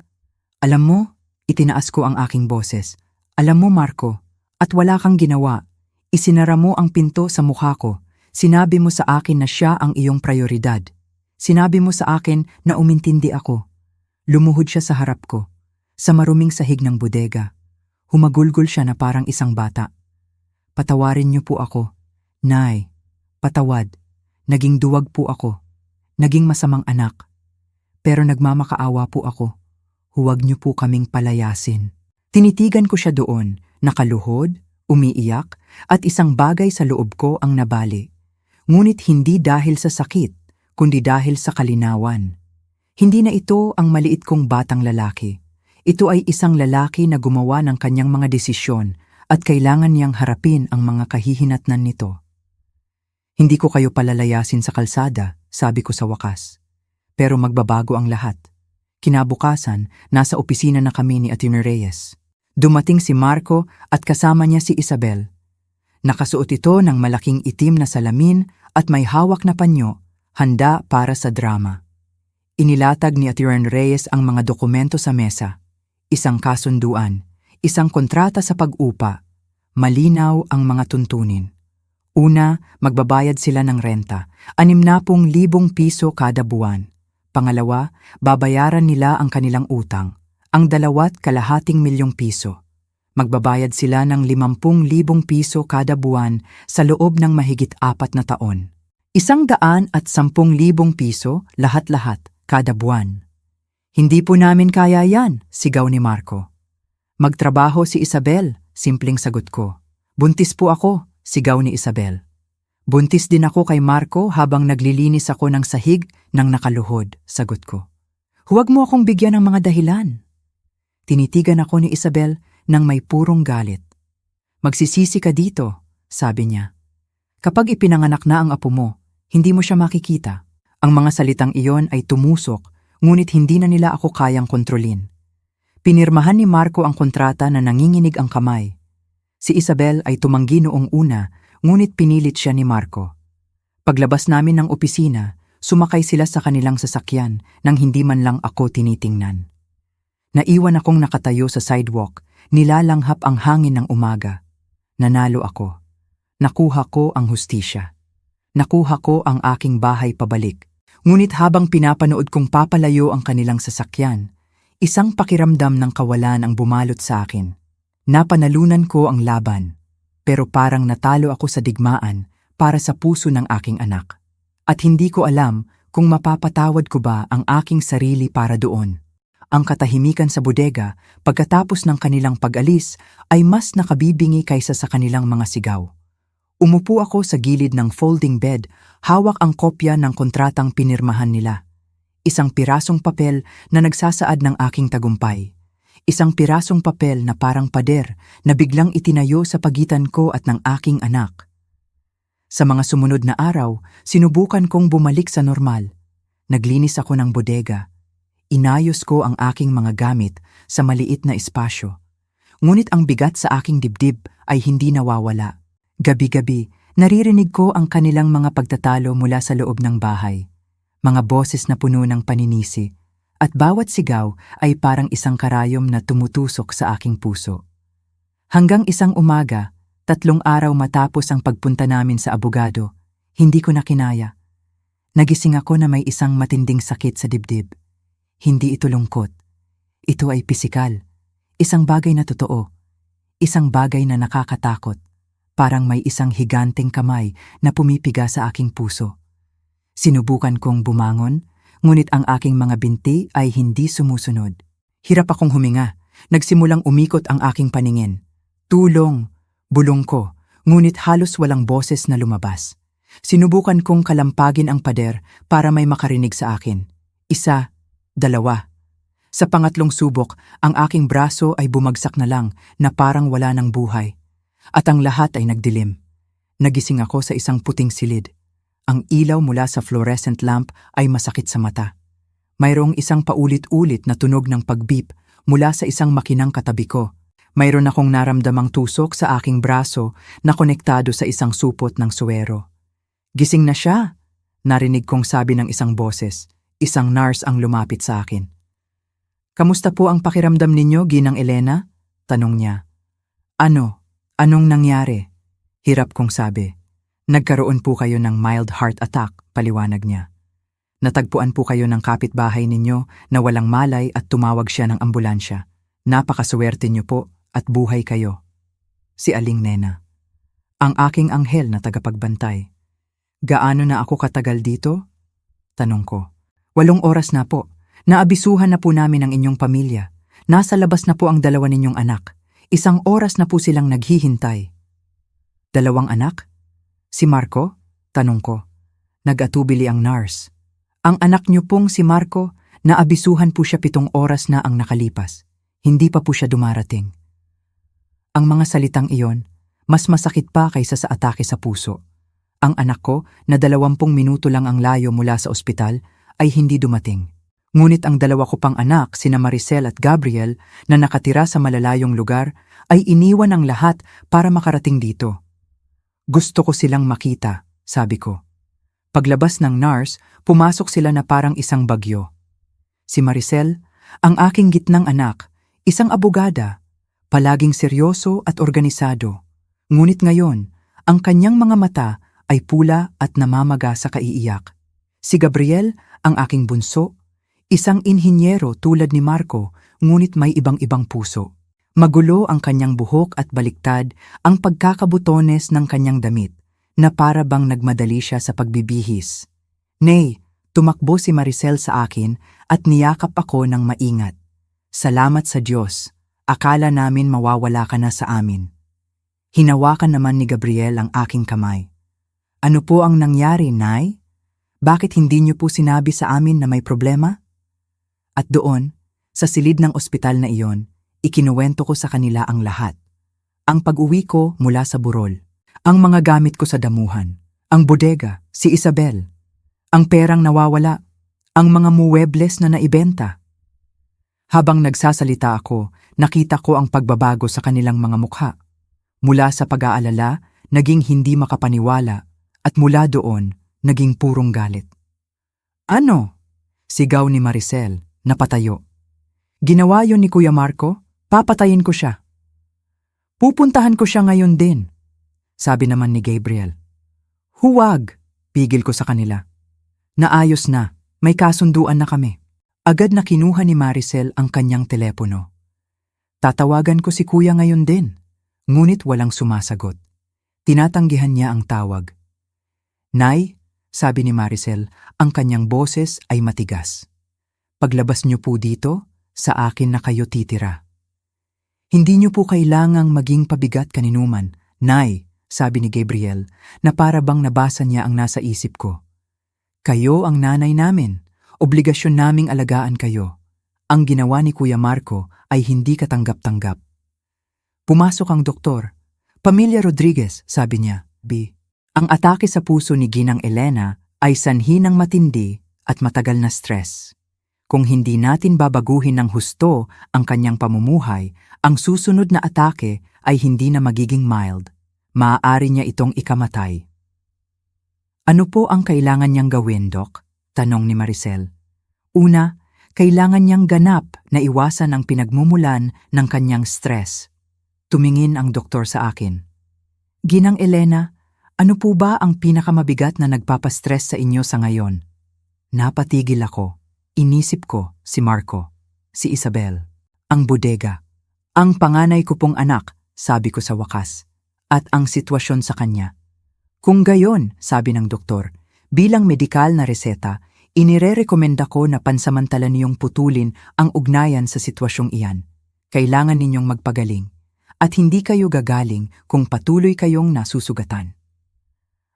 Alam mo, itinaas ko ang aking boses. Alam mo, Marco, at wala kang ginawa. Isinara mo ang pinto sa mukha ko. Sinabi mo sa akin na siya ang iyong prioridad. Sinabi mo sa akin na umintindi ako. Lumuhod siya sa harap ko. Sa maruming sahig ng bodega. Humagulgol siya na parang isang bata. Patawarin niyo po ako. Nay, patawad. Naging duwag po ako. Naging masamang anak. Pero nagmamakaawa po ako. Huwag niyo po kaming palayasin. Tinitigan ko siya doon, nakaluhod, umiiyak, at isang bagay sa loob ko ang nabali. Ngunit hindi dahil sa sakit, kundi dahil sa kalinawan. Hindi na ito ang maliit kong batang lalaki. Ito ay isang lalaki na gumawa ng kanyang mga desisyon at kailangan niyang harapin ang mga kahihinatnan nito. Hindi ko kayo palalayasin sa kalsada, sabi ko sa wakas. Pero magbabago ang lahat. Kinabukasan, nasa opisina na kami ni Atty. Reyes. Dumating si Marco at kasama niya si Isabel. Nakasuot ito ng malaking itim na salamin at may hawak na panyo, handa para sa drama. Inilatag ni Atty. Reyes ang mga dokumento sa mesa. Isang kasunduan, isang kontrata sa pag-upa. Malinaw ang mga tuntunin. Una, magbabayad sila ng renta, 60,000 piso kada buwan. Pangalawa, babayaran nila ang kanilang utang, ang 2,2 milyong piso. Magbabayad sila ng 50,000 piso kada buwan sa loob ng mahigit 4 na taon. 110,000 piso lahat-lahat kada buwan. Hindi po namin kaya yan, sigaw ni Marco. Magtrabaho si Isabel, simpleng sagot ko. Buntis po ako, sigaw ni Isabel. Buntis din ako kay Marco habang naglilinis ako ng sahig ng nakaluhod, sagot ko. Huwag mo akong bigyan ng mga dahilan. Tinitigan ako ni Isabel nang may purong galit. Magsisisi ka dito, sabi niya. Kapag ipinanganak na ang apo mo, hindi mo siya makikita. Ang mga salitang iyon ay tumusok, ngunit hindi na nila ako kayang kontrolin. Pinirmahan ni Marco ang kontrata na nanginginig ang kamay. Si Isabel ay tumanggi noong una, ngunit pinilit siya ni Marco. Paglabas namin ng opisina, sumakay sila sa kanilang sasakyan nang hindi man lang ako tinitingnan. Naiwan akong nakatayo sa sidewalk, nilalanghap ang hangin ng umaga. Nanalo ako. Nakuha ko ang hustisya. Nakuha ko ang aking bahay pabalik. Ngunit habang pinapanood kong papalayo ang kanilang sasakyan, isang pakiramdam ng kawalan ang bumalot sa akin. Napanalunan ko ang laban, pero parang natalo ako sa digmaan para sa puso ng aking anak. At hindi ko alam kung mapapatawad ko ba ang aking sarili para doon. Ang katahimikan sa bodega pagkatapos ng kanilang pag-alis ay mas nakabibingi kaysa sa kanilang mga sigaw. Umupo ako sa gilid ng folding bed, hawak ang kopya ng kontratang pinirmahan nila. Isang pirasong papel na nagsasaad ng aking tagumpay. Isang pirasong papel na parang pader na biglang itinayo sa pagitan ko at ng aking anak. Sa mga sumunod na araw, sinubukan kong bumalik sa normal. Naglinis ako ng bodega. Inayos ko ang aking mga gamit sa maliit na espasyo. Ngunit ang bigat sa aking dibdib ay hindi nawawala. Gabi-gabi, naririnig ko ang kanilang mga pagtatalo mula sa loob ng bahay. Mga boses na puno ng paninisi, at bawat sigaw ay parang isang karayom na tumutusok sa aking puso. Hanggang isang umaga, 3 araw matapos ang pagpunta namin sa abogado, hindi ko na kinaya. Nagising ako na may isang matinding sakit sa dibdib. Hindi ito lungkot. Ito ay pisikal. Isang bagay na totoo. Isang bagay na nakakatakot. Parang may isang higanteng kamay na pumipiga sa aking puso. Sinubukan kong bumangon, ngunit ang aking mga binti ay hindi sumusunod. Hirap akong huminga. Nagsimulang umikot ang aking paningin. Tulong! Bulong ko, ngunit halos walang boses na lumabas. Sinubukan kong kalampagin ang pader para may makarinig sa akin. 1, 2. Sa pangatlong subok, ang aking braso ay bumagsak na lang na parang wala ng buhay. At ang lahat ay nagdilim. Nagising ako sa isang puting silid. Ang ilaw mula sa fluorescent lamp ay masakit sa mata. Mayroong isang paulit-ulit na tunog ng pag-beep mula sa isang makinang katabi ko. Mayroon akong naramdamang tusok sa aking braso na konektado sa isang supot ng suwero. Gising na siya, narinig kong sabi ng isang boses. Isang nurse ang lumapit sa akin. Kamusta po ang pakiramdam ninyo, Ginang Elena? Tanong niya. Anong nangyari? Hirap kong sabi. Nagkaroon po kayo ng mild heart attack, paliwanag niya. Natagpuan po kayo ng kapitbahay ninyo na walang malay at tumawag siya ng ambulansya. Napakaswerte niyo po at buhay kayo. Si Aling Nena. ang aking anghel na tagapagbantay. Gaano na ako katagal dito? Tanong ko. 8 oras na po. Naabisuhan na po namin ang inyong pamilya. Nasa labas na po ang 2 ninyong anak. 1 oras na po silang naghihintay. 2 anak? Si Marco? Tanong ko. Nag-atubili ang nurse. Ang anak niyo pong si Marco, naabisuhan po siya 7 oras na ang nakalipas. Hindi pa po siya dumarating. Ang mga salitang iyon, mas masakit pa kaysa sa atake sa puso. Ang anak ko, na 20 minuto lang ang layo mula sa ospital, ay hindi dumating. Ngunit ang 2 ko pang anak, sina Maricel at Gabriel, na nakatira sa malalayong lugar, ay iniwan ang lahat para makarating dito. Gusto ko silang makita, sabi ko. Paglabas ng nurse, pumasok sila na parang isang bagyo. Si Maricel, ang aking gitnang anak, isang abogada, palaging seryoso at organisado. Ngunit ngayon, ang kanyang mga mata ay pula at namamaga sa kaiiyak. Si Gabriel, ang aking bunso, isang inhinyero tulad ni Marco, ngunit may ibang-ibang puso. Magulo ang kanyang buhok at baliktad ang pagkakabutones ng kanyang damit, na para bang nagmadali siya sa pagbibihis. Nay, tumakbo si Maricel sa akin at niyakap ako ng maingat. Salamat sa Diyos, akala namin mawawala ka na sa amin. Hinawakan naman ni Gabriel ang aking kamay. Ano po ang nangyari, Nay? Bakit hindi niyo po sinabi sa amin na may problema? At doon, sa silid ng ospital na iyon, ikinuwento ko sa kanila ang lahat. Ang pag-uwi ko mula sa burol, ang mga gamit ko sa damuhan, ang bodega, si Isabel, ang perang nawawala, ang mga muwebles na naibenta. Habang nagsasalita ako, nakita ko ang pagbabago sa kanilang mga mukha. Mula sa pag-aalala, naging hindi makapaniwala, at mula doon, naging purong galit. Ano? Sigaw ni Maricel, napatayo. Ginawa yun ni Kuya Marco? Papatayin ko siya. Pupuntahan ko siya ngayon din, sabi naman ni Gabriel. Huwag, pigil ko sa kanila. Naayos na, may kasunduan na kami. Agad na kinuha ni Maricel ang kanyang telepono. Tatawagan ko si Kuya ngayon din, ngunit walang sumasagot. Tinatanggihan niya ang tawag. Nay, sabi ni Maricel, ang kanyang boses ay matigas. Paglabas niyo po dito, sa akin na kayo titira. Hindi niyo po kailangang maging pabigat kaninuman. Nay, sabi ni Gabriel, na para bang nabasa niya ang nasa isip ko. Kayo ang nanay namin. Obligasyon naming alagaan kayo. Ang ginawa ni Kuya Marco ay hindi katanggap-tanggap. Pumasok ang doktor. Pamilya Rodriguez, sabi niya. Ang atake sa puso ni Ginang Elena ay sanhi ng matindi at matagal na stress. Kung hindi natin babaguhin ng husto ang kanyang pamumuhay, ang susunod na atake ay hindi na magiging mild. Maaari niya itong ikamatay. Ano po ang kailangan niyang gawin, Doc? Tanong ni Maricel. Una, kailangan niyang ganap na iwasan ang pinagmumulan ng kanyang stress. Tumingin ang doktor sa akin. Ginang Elena, ano po ba ang pinakamabigat na nagpapastress sa inyo sa ngayon? Napatigil ako. Inisip ko si Marco, si Isabel, ang bodega, ang panganay ko pong anak, sabi ko sa wakas, at ang sitwasyon sa kanya. Kung gayon, sabi ng doktor, bilang medikal na reseta, inirerekomenda ko na pansamantala niyong putulin ang ugnayan sa sitwasyong iyan. Kailangan ninyong magpagaling, at hindi kayo gagaling kung patuloy kayong nasusugatan.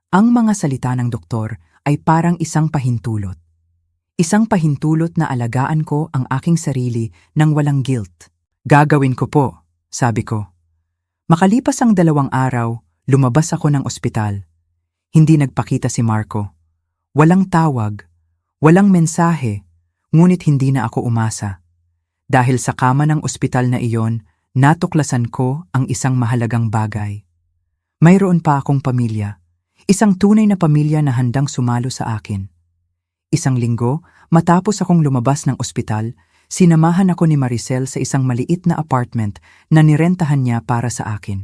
Ang mga salita ng doktor ay parang isang pahintulot. Isang pahintulot na alagaan ko ang aking sarili ng walang guilt. Gagawin ko po, sabi ko. Makalipas ang 2 araw, lumabas ako ng ospital. Hindi nagpakita si Marco. Walang tawag, walang mensahe, ngunit hindi na ako umasa. Dahil sa kama ng ospital na iyon, natuklasan ko ang isang mahalagang bagay. Mayroon pa akong pamilya. Isang tunay na pamilya na handang sumalo sa akin. Isang linggo, matapos akong lumabas ng ospital, sinamahan ako ni Maricel sa isang maliit na apartment na nirentahan niya para sa akin.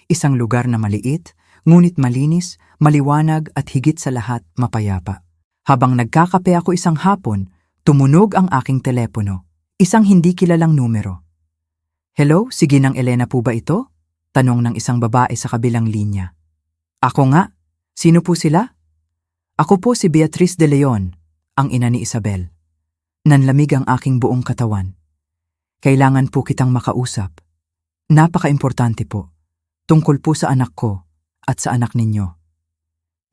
Isang lugar na maliit, ngunit malinis, maliwanag at higit sa lahat mapayapa. Habang nagkakape ako isang hapon, tumunog ang aking telepono. Isang hindi kilalang numero. Hello, si Ginang Elena po ba ito? Tanong ng isang babae sa kabilang linya. Ako nga? Sino po sila? Ako po si Beatriz de Leon, ang ina ni Isabel. Nanlamig ang aking buong katawan. Kailangan po kitang makausap. Napaka-importante po. Tungkol po sa anak ko at sa anak ninyo.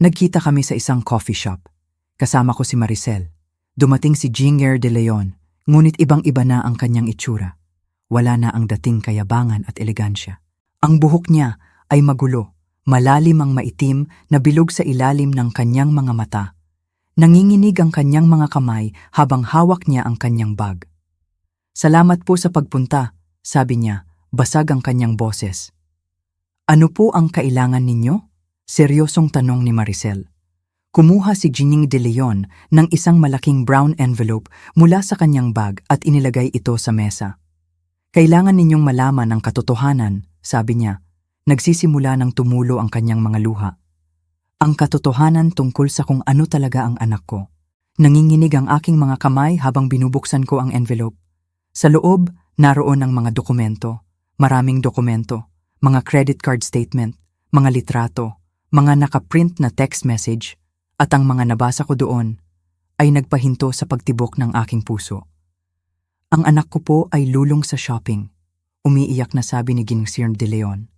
Nagkita kami sa isang coffee shop. Kasama ko si Maricel. Dumating si Ginger de Leon, ngunit ibang-iba na ang kanyang itsura. Wala na ang dating kayabangan at elegansya. Ang buhok niya ay magulo, malalim ang maitim na bilog sa ilalim ng kanyang mga mata. Nanginginig ang kanyang mga kamay habang hawak niya ang kanyang bag. Salamat po sa pagpunta, sabi niya, basag ang kanyang boses. Ano po ang kailangan ninyo? Seryosong tanong ni Maricel. Kumuha si Gining de Leon ng isang malaking brown envelope mula sa kanyang bag at inilagay ito sa mesa. Kailangan ninyong malaman ang katotohanan, sabi niya. Nagsisimula ng tumulo ang kanyang mga luha. Ang katotohanan tungkol sa kung ano talaga ang anak ko. Nanginginig ang aking mga kamay habang binubuksan ko ang envelope. Sa loob, naroon ang mga dokumento, maraming dokumento, mga credit card statement, mga litrato, mga nakaprint na text message, at ang mga nabasa ko doon ay nagpahinto sa pagtibok ng aking puso. Ang anak ko po ay lulong sa shopping, umiiyak na sabi ni Ginger de Leon.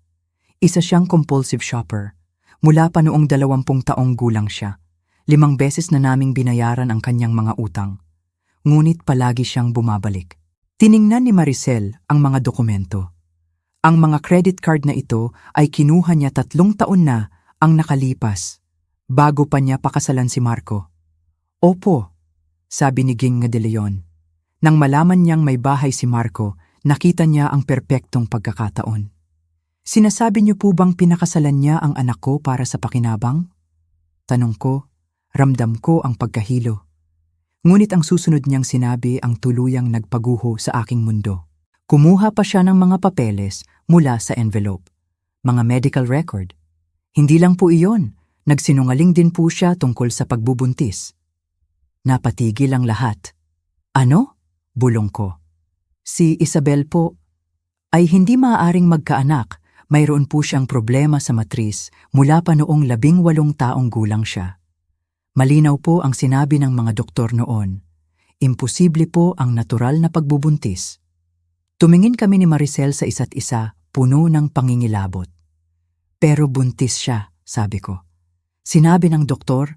Isa siyang compulsive shopper. Mula pa noong 20 taong gulang siya, 5 beses na naming binayaran ang kanyang mga utang. Ngunit palagi siyang bumabalik. Tiningnan ni Maricel ang mga dokumento. Ang mga credit card na ito ay kinuha niya 3 taon na ang nakalipas, bago pa niya pakasalan si Marco. Opo, sabi ni Ging de Leon. Nang malaman niyang may bahay si Marco, nakita niya ang perpektong pagkakataon. Sinasabi niyo po bang pinakasalan niya ang anak ko para sa pakinabang? Tanong ko, ramdam ko ang pagkahilo. Ngunit ang susunod niyang sinabi ang tuluyang nagpaguho sa aking mundo. Kumuha pa siya ng mga papeles mula sa envelope. Mga medical record. Hindi lang po iyon, nagsinungaling din po siya tungkol sa pagbubuntis. Napatigil ang lahat. Ano? Bulong ko. Si Isabel po ay hindi maaaring magkaanak. Mayroon po siyang problema sa matris mula pa noong 18 taong gulang siya. Malinaw po ang sinabi ng mga doktor noon. Imposible po ang natural na pagbubuntis. Tumingin kami ni Maricel sa isa't isa, puno ng pangingilabot. Pero buntis siya, sabi ko. Sinabi ng doktor.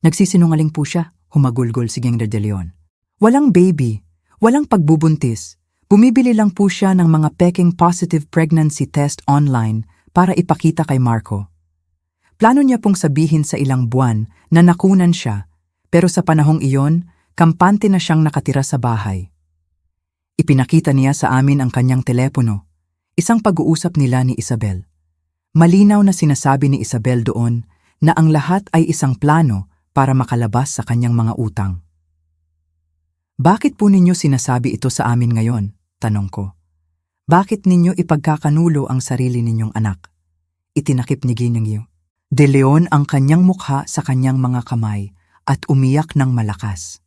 Nagsisinungaling po siya, humagulgol si Ginger de Leon. Walang baby, walang pagbubuntis. Bumibili lang po siya ng mga peking positive pregnancy test online para ipakita kay Marco. Plano niya pong sabihin sa ilang buwan na nakunan siya, pero sa panahong iyon, kampante na siyang nakatira sa bahay. Ipinakita niya sa amin ang kanyang telepono, isang pag-uusap nila ni Isabel. Malinaw na sinasabi ni Isabel doon na ang lahat ay isang plano para makalabas sa kanyang mga utang. Bakit po ninyo sinasabi ito sa amin ngayon? Tanong ko. Bakit ninyo ipagkakanulo ang sarili ninyong anak? Itinakip ni Gining de Leon ang kanyang mukha sa kanyang mga kamay at umiyak ng malakas.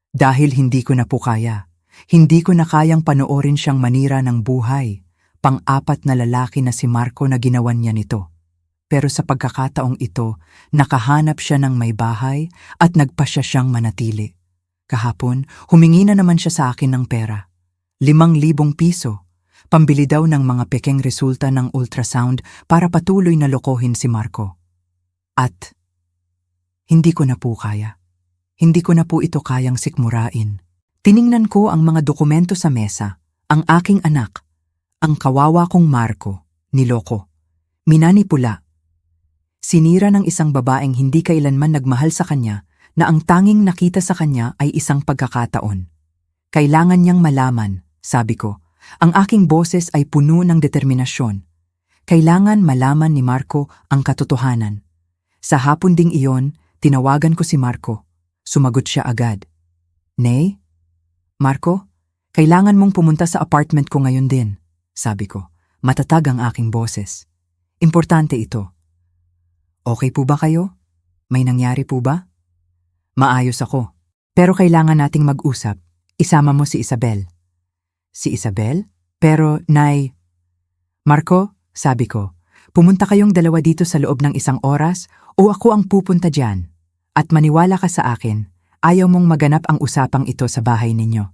Dahil hindi ko na po kaya. Hindi ko na kayang panoorin siyang manira ng buhay. Pang-apat na lalaki na si Marco na ginawan niya nito. Pero sa pagkakataong ito, nakahanap siya ng may bahay at nagpasya siyang manatili. Kahapon, humingi na naman siya sa akin ng pera. 5,000 piso. Pambili daw ng mga pekeng resulta ng ultrasound para patuloy na lokohin si Marco. At hindi ko na po kaya. Hindi ko na po ito kayang sikmurain. Tiningnan ko ang mga dokumento sa mesa, ang aking anak, ang kawawa kong Marco, niloko, minanipula. Sinira ng isang babaeng hindi kailanman nagmahal sa kanya na ang tanging nakita sa kanya ay isang pagkakataon. Kailangan niyang malaman, sabi ko, ang aking boses ay puno ng determinasyon. Kailangan malaman ni Marco ang katotohanan. Sa hapon ding iyon, tinawagan ko si Marco. Sumagot siya agad. Nay? Marco, kailangan mong pumunta sa apartment ko ngayon din, sabi ko. Matatag ang aking boses. Importante ito. Okay po ba kayo? May nangyari po ba? Maayos ako. Pero kailangan nating mag-usap. Isama mo si Isabel. Si Isabel? Pero, Nay... Marco, sabi ko, Pumunta kayong dalawa dito sa loob ng 1 oras o ako ang pupunta dyan. At maniwala ka sa akin, ayaw mong maganap ang usapang ito sa bahay ninyo.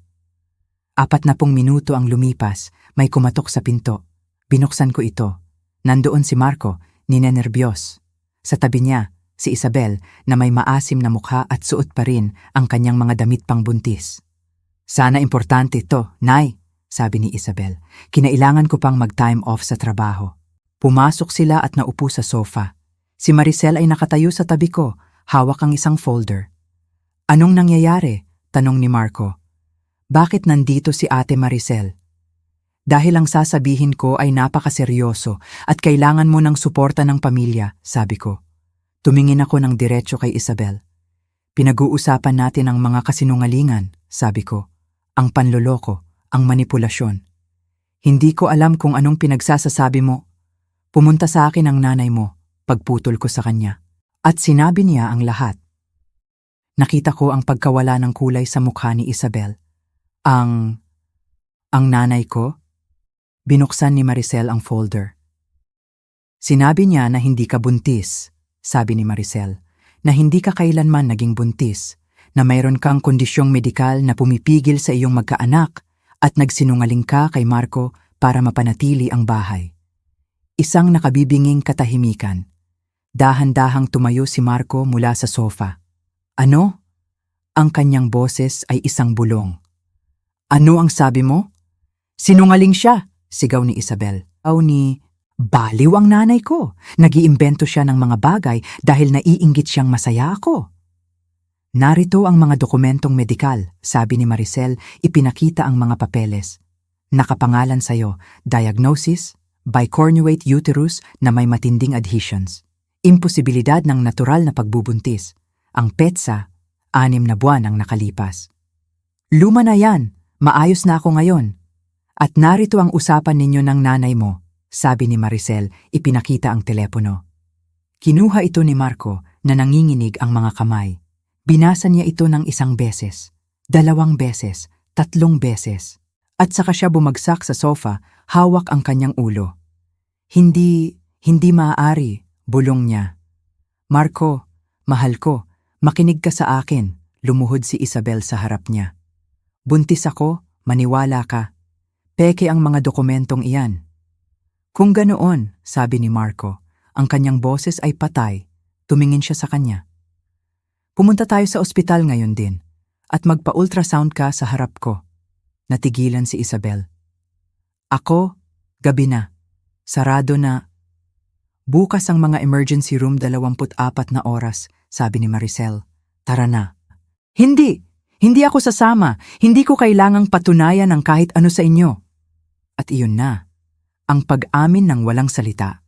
40 minuto ang lumipas, may kumatok sa pinto. Binuksan ko ito. Nandoon si Marco, ninenerbiyos. Sa tabi niya, si Isabel na may maasim na mukha at suot pa rin ang kanyang mga damit pang buntis. Sana importante ito, Nay, sabi ni Isabel. Kinailangan ko pang mag-time off sa trabaho. Pumasok sila at naupo sa sofa. Si Maricel ay nakatayo sa tabi ko, hawak ang isang folder. Anong nangyayari? Tanong ni Marco. Bakit nandito si Ate Maricel? Dahil ang sasabihin ko ay napakaseryoso at kailangan mo ng suporta ng pamilya, sabi ko. Tumingin ako ng diretso kay Isabel. Pinag-uusapan natin ang mga kasinungalingan, sabi ko. Ang panloloko, ang manipulasyon. Hindi ko alam kung anong pinagsasasabi mo. Pumunta sa akin ang nanay mo, pagputol ko sa kanya. At sinabi niya ang lahat. Nakita ko ang pagkawala ng kulay sa mukha ni Isabel. Ang nanay ko? Binuksan ni Maricel ang folder. Sinabi niya na hindi ka buntis, sabi ni Maricel, na hindi ka kailanman naging buntis, na mayroon kang kondisyong medikal na pumipigil sa iyong magkaanak at nagsinungaling ka kay Marco para mapanatili ang bahay. Isang nakabibinging katahimikan. Dahan-dahang tumayo si Marco mula sa sofa. Ano? Ang kanyang boses ay isang bulong. Ano ang sabi mo? Sinungaling siya, sigaw ni Isabel. Baliw ang nanay ko. Nag-iimbento siya ng mga bagay dahil naiinggit siyang masaya ako. Narito ang mga dokumentong medikal, sabi ni Maricel, ipinakita ang mga papeles. Nakapangalan sa'yo, diagnosis, bicornuate uterus na may matinding adhesions. Imposibilidad ng natural na pagbubuntis. Ang petsa, 6 na buwan ang nakalipas. Luma na yan, maayos na ako ngayon. At narito ang usapan ninyo ng nanay mo, sabi ni Maricel, ipinakita ang telepono. Kinuha ito ni Marco na nanginginig ang mga kamay. Binasa niya ito ng 1 beses, 2 beses, 3 beses. At saka siya bumagsak sa sofa, hawak ang kanyang ulo. Hindi maaari, bulong niya. Marco, mahal ko, makinig ka sa akin, lumuhod si Isabel sa harap niya. Buntis ako, maniwala ka. Peke ang mga dokumentong iyan. Kung ganoon, sabi ni Marco, ang kanyang boses ay patay, tumingin siya sa kanya. Pumunta tayo sa ospital ngayon din, at magpa-ultrasound ka sa harap ko. Natigilan si Isabel. Ako, gabi na. Sarado na. Bukas ang mga emergency room 24 na oras, sabi ni Maricel. Tara na. Hindi ako sasama. Hindi ko kailangang patunayan ang kahit ano sa inyo. At iyon na, ang pag-amin ng walang salita.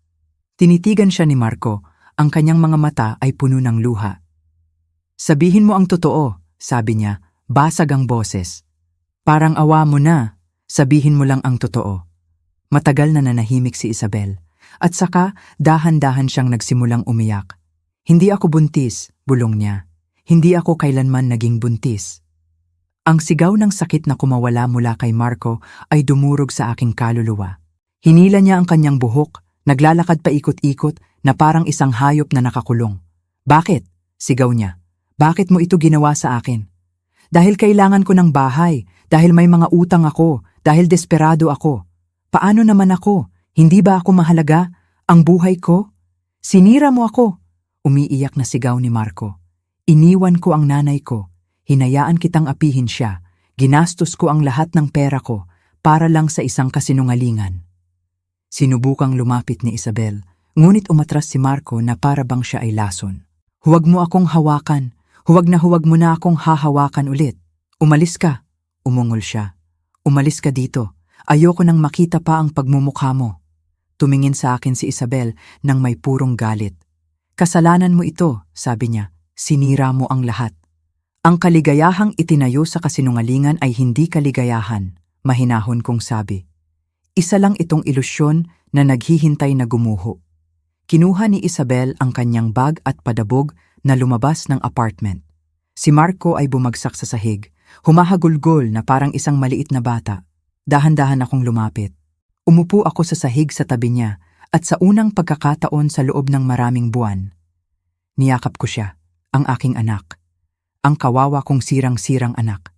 Tinitigan siya ni Marco, ang kanyang mga mata ay puno ng luha. Sabihin mo ang totoo, sabi niya, basag ang boses. Parang awa mo na, sabihin mo lang ang totoo. Matagal na nanahimik si Isabel, at saka dahan-dahan siyang nagsimulang umiyak. Hindi ako buntis, bulong niya. Hindi ako kailanman naging buntis. Ang sigaw ng sakit na kumawala mula kay Marco ay dumurog sa aking kaluluwa. Hinila niya ang kanyang buhok, naglalakad pa ikot-ikot na parang isang hayop na nakakulong. Bakit? Sigaw niya. Bakit mo ito ginawa sa akin? Dahil kailangan ko ng bahay, dahil may mga utang ako, dahil desperado ako. Paano naman ako? Hindi ba ako mahalaga? Ang buhay ko? Sinira mo ako. Umiiyak na sigaw ni Marco. Iniwan ko ang nanay ko. Hinayaan kitang apihin siya. Ginastos ko ang lahat ng pera ko para lang sa isang kasinungalingan. Sinubukang lumapit ni Isabel, ngunit umatras si Marco na para bang siya ay lason. Huwag mo akong hawakan. Huwag mo na akong hahawakan ulit. Umalis ka. Umungol siya. Umalis ka dito. Ayoko nang makita pa ang pagmumukha mo. Tumingin sa akin si Isabel nang may purong galit. Kasalanan mo ito, sabi niya. Sinira mo ang lahat. Ang kaligayahang itinayo sa kasinungalingan ay hindi kaligayahan, mahinahon kong sabi. Isa lang itong ilusyon na naghihintay na gumuho. Kinuha ni Isabel ang kanyang bag at padabog na lumabas ng apartment. Si Marco ay bumagsak sa sahig, humahagulgol na parang isang maliit na bata. Dahan-dahan akong lumapit. Umupo ako sa sahig sa tabi niya At sa unang pagkakataon sa loob ng maraming buwan, niyakap ko siya, ang aking anak. Ang kawawa kong sirang-sirang anak.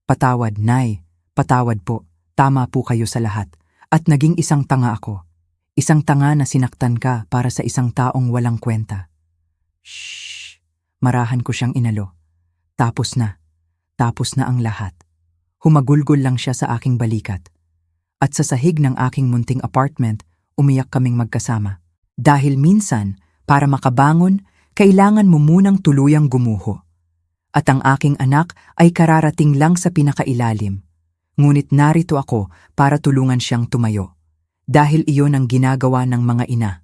Patawad, Nay. Patawad po. Tama po kayo sa lahat. At naging isang tanga ako. Isang tanga na sinaktan ka para sa isang taong walang kwenta. Shhh! Marahan ko siyang inalo. Tapos na. Tapos na ang lahat. Humagulgol lang siya sa aking balikat. At sa sahig ng aking munting apartment, umiyak kaming magkasama. Dahil minsan, para makabangon, kailangan mo munang tuluyang gumuho. At ang aking anak ay kararating lang sa pinakailalim. Ngunit narito ako para tulungan siyang tumayo. Dahil iyon ang ginagawa ng mga ina.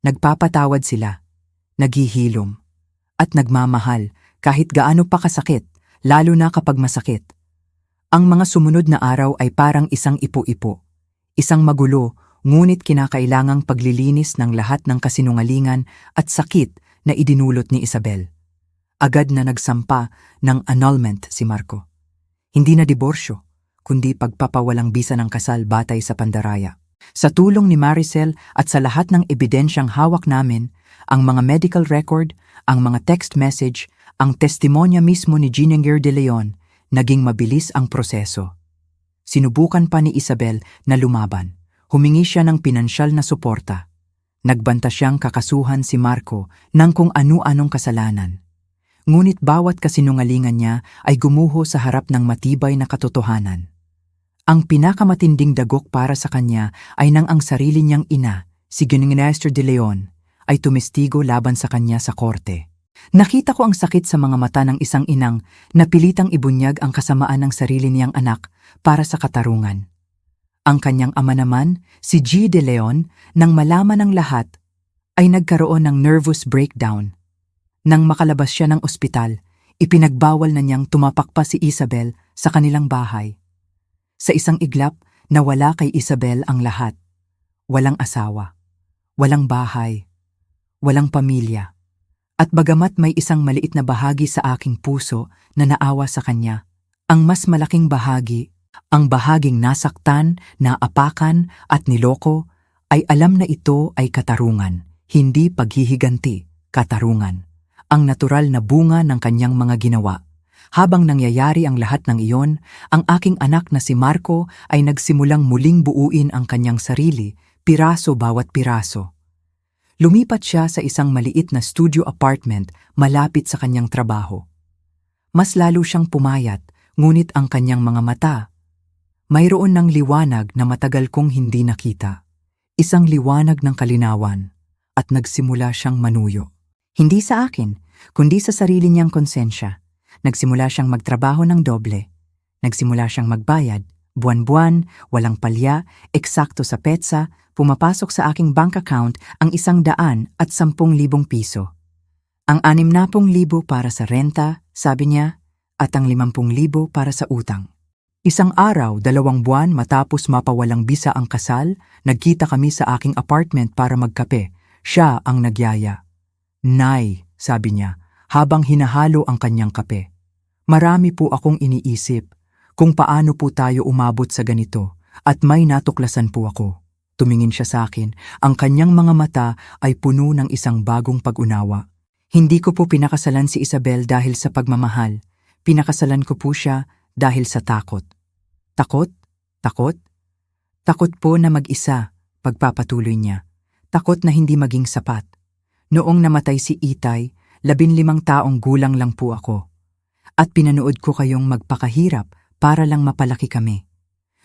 Nagpapatawad sila, naghihilom, at nagmamahal kahit gaano pa kasakit, lalo na kapag masakit. Ang mga sumunod na araw ay parang isang ipo-ipo. Isang magulo, ngunit kinakailangang paglilinis ng lahat ng kasinungalingan at sakit na idinulot ni Isabel. Agad na nagsampa ng annulment si Marco. Hindi na diborsyo, kundi pagpapawalang bisa ng kasal batay sa pandaraya. Sa tulong ni Maricel at sa lahat ng ebidensyang hawak namin, ang mga medical record, ang mga text message, ang testimonya mismo ni Ginenger de Leon, naging mabilis ang proseso. Sinubukan pa ni Isabel na lumaban. Humingi siya ng pinansyal na suporta. Nagbanta siyang kakasuhan si Marco ng kung ano-anong kasalanan. Ngunit bawat kasinungalingan niya ay gumuho sa harap ng matibay na katotohanan. Ang pinakamatinding dagok para sa kanya ay nang ang sarili niyang ina, si Ginenger de Leon, ay tumestigo laban sa kanya sa korte. Nakita ko ang sakit sa mga mata ng isang inang na pilitang ibunyag ang kasamaan ng sarili niyang anak para sa katarungan. Ang kanyang ama naman, si G. de Leon, nang malaman ng lahat, ay nagkaroon ng nervous breakdown. Nang makalabas siya ng ospital, ipinagbawal na niyang tumapak pa si Isabel sa kanilang bahay. Sa isang iglap, nawala kay Isabel ang lahat. Walang asawa, walang bahay, walang pamilya. At bagamat may isang maliit na bahagi sa aking puso na naawa sa kanya, ang mas malaking bahagi, ang bahaging nasaktan, naapakan at niloko, ay alam na ito ay katarungan, hindi paghihiganti, katarungan. Ang natural na bunga ng kanyang mga ginawa. Habang nangyayari ang lahat ng iyon, ang aking anak na si Marco ay nagsimulang muling buuin ang kanyang sarili, piraso bawat piraso. Lumipat siya sa isang maliit na studio apartment malapit sa kanyang trabaho. Mas lalo siyang pumayat, ngunit ang kanyang mga mata, mayroon ng liwanag na matagal kong hindi nakita. Isang liwanag ng kalinawan, at nagsimula siyang manuyo. Hindi sa akin, kundi sa sarili niyang konsensya. Nagsimula siyang magtrabaho ng doble. Nagsimula siyang magbayad, buwan-buwan, walang palya, eksakto sa petsa, pumapasok sa aking bank account ang 110,000 piso. Ang 60,000 para sa renta, sabi niya, at ang 50,000 para sa utang. Isang araw, 2 buwan matapos mapawalang bisa ang kasal, nagkita kami sa aking apartment para magkape. Siya ang nagyaya. Nay, sabi niya, habang hinahalo ang kanyang kape. Marami po akong iniisip kung paano po tayo umabot sa ganito at may natuklasan po ako. Tumingin siya sa akin, ang kanyang mga mata ay puno ng isang bagong pag-unawa. Hindi ko po pinakasalan si Isabel dahil sa pagmamahal. Pinakasalan ko po siya dahil sa takot. Takot? Takot? Takot po na mag-isa, pagpapatuloy niya. Takot na hindi maging sapat. Noong namatay si Itay, 15 taong gulang lang po ako. At pinanood ko kayong magpakahirap para lang mapalaki kami.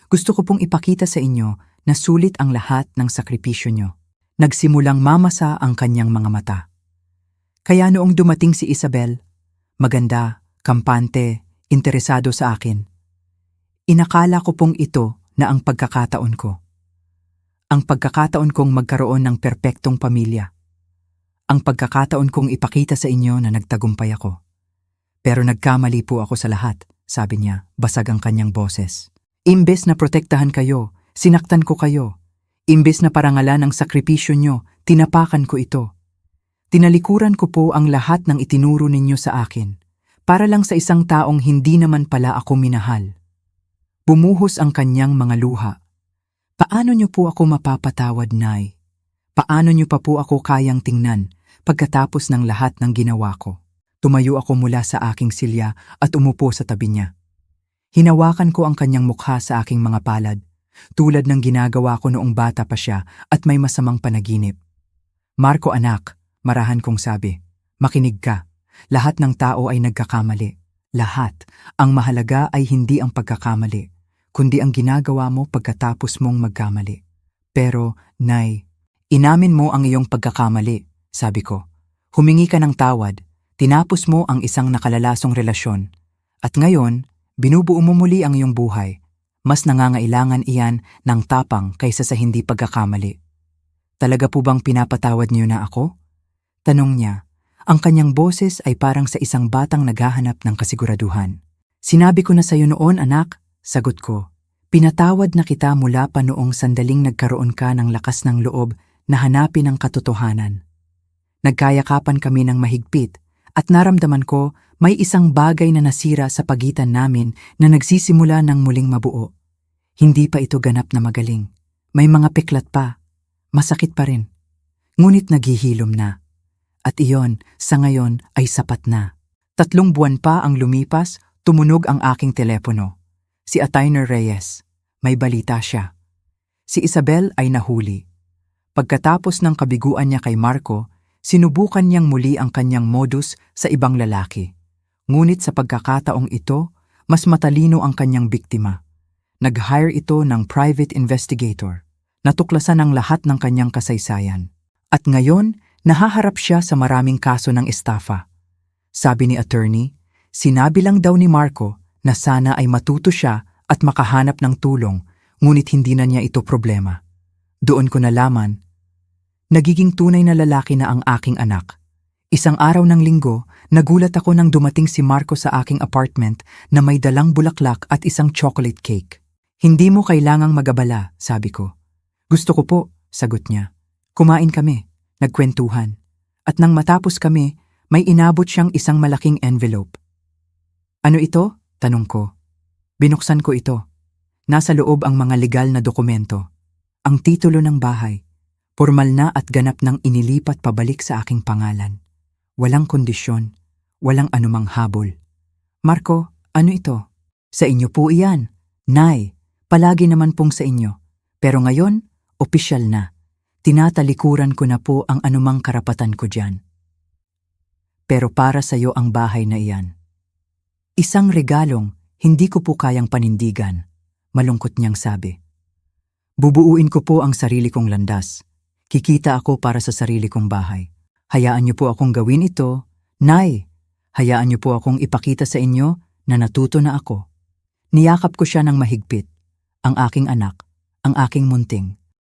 Gusto ko pong ipakita sa inyo na sulit ang lahat ng sakripisyo nyo. Nagsimulang mamasa ang kanyang mga mata. Kaya noong dumating si Isabel, maganda, kampante, interesado sa akin. Inakala ko pong ito na ang pagkakataon ko. Ang pagkakataon kong magkaroon ng perpektong pamilya. Ang pagkakataon kong ipakita sa inyo na nagtagumpay ako. Pero nagkamali po ako sa lahat, sabi niya, basag ang kanyang boses. Imbes na protektahan kayo, sinaktan ko kayo. Imbes na parangalan ang sakripisyo nyo, tinapakan ko ito. Tinalikuran ko po ang lahat ng itinuro ninyo sa akin, para lang sa isang taong hindi naman pala ako minahal. Bumuhos ang kanyang mga luha. Paano niyo po ako mapapatawad, Nay? Paano niyo pa po ako kayang tingnan pagkatapos ng lahat ng ginawa ko? Tumayo ako mula sa aking silya at umupo sa tabi niya. Hinawakan ko ang kanyang mukha sa aking mga palad, tulad ng ginagawa ko noong bata pa siya at may masamang panaginip. Marco anak, marahan kong sabi, makinig ka. Lahat ng tao ay nagkakamali. Lahat. Ang mahalaga ay hindi ang pagkakamali, kundi ang ginagawa mo pagkatapos mong magkamali. Pero, Nay, inamin mo ang iyong pagkakamali, sabi ko. Humingi ka ng tawad, tinapos mo ang isang nakalalasong relasyon. At ngayon, binubuo mo muli ang iyong buhay. Mas nangangailangan iyan ng tapang kaysa sa hindi pagkakamali. Talaga po bang pinapatawad niyo na ako? Tanong niya. Ang kanyang boses ay parang sa isang batang naghahanap ng kasiguraduhan. Sinabi ko na sa iyo noon, anak, sagot ko. Pinatawad na kita mula pa noong sandaling nagkaroon ka ng lakas ng loob na hanapin ang katotohanan. Nagkayakapan kami ng mahigpit at naramdaman ko may isang bagay na nasira sa pagitan namin na nagsisimula ng muling mabuo. Hindi pa ito ganap na magaling. May mga peklat pa. Masakit pa rin. Ngunit naghihilom na. At iyon, sa ngayon, ay sapat na. 3 buwan pa ang lumipas, tumunog ang aking telepono. Si Atainer Reyes. May balita siya. Si Isabel ay nahuli. Pagkatapos ng kabiguan niya kay Marco, sinubukan niyang muli ang kanyang modus sa ibang lalaki. Ngunit sa pagkakataong ito, mas matalino ang kanyang biktima. Nag-hire ito ng private investigator. Natuklasan ang lahat ng kanyang kasaysayan. At ngayon, nahaharap siya sa maraming kaso ng estafa. Sabi ni attorney, sinabi lang daw ni Marco na sana ay matuto siya at makahanap ng tulong, ngunit hindi na niya ito problema. Doon ko nalaman, nagiging tunay na lalaki na ang aking anak. Isang araw ng linggo, nagulat ako nang dumating si Marco sa aking apartment na may dalang bulaklak at isang chocolate cake. Hindi mo kailangang magabala, sabi ko. Gusto ko po, sagot niya. Kumain kami. Nagkwentuhan. At nang matapos kami, may inabot siyang isang malaking envelope. Ano ito? Tanong ko. Binuksan ko ito. Nasa loob ang mga legal na dokumento. Ang titulo ng bahay. Formal na at ganap nang inilipat pabalik sa aking pangalan. Walang kondisyon. Walang anumang habol. Marco, ano ito? Sa inyo po iyan. Nay, palagi naman pong sa inyo. Pero ngayon, opisyal na. Tinatalikuran ko na po ang anumang karapatan ko diyan. Pero para sa iyo ang bahay na iyan. Isang regalong hindi ko po kayang panindigan, malungkot niyang sabi. Bubuuin ko po ang sarili kong landas. Kikita ako para sa sarili kong bahay. Hayaan niyo po akong gawin ito, Nay. Hayaan niyo po akong ipakita sa inyo na natuto na ako. Niyakap ko siya ng mahigpit, ang aking anak, ang aking munting.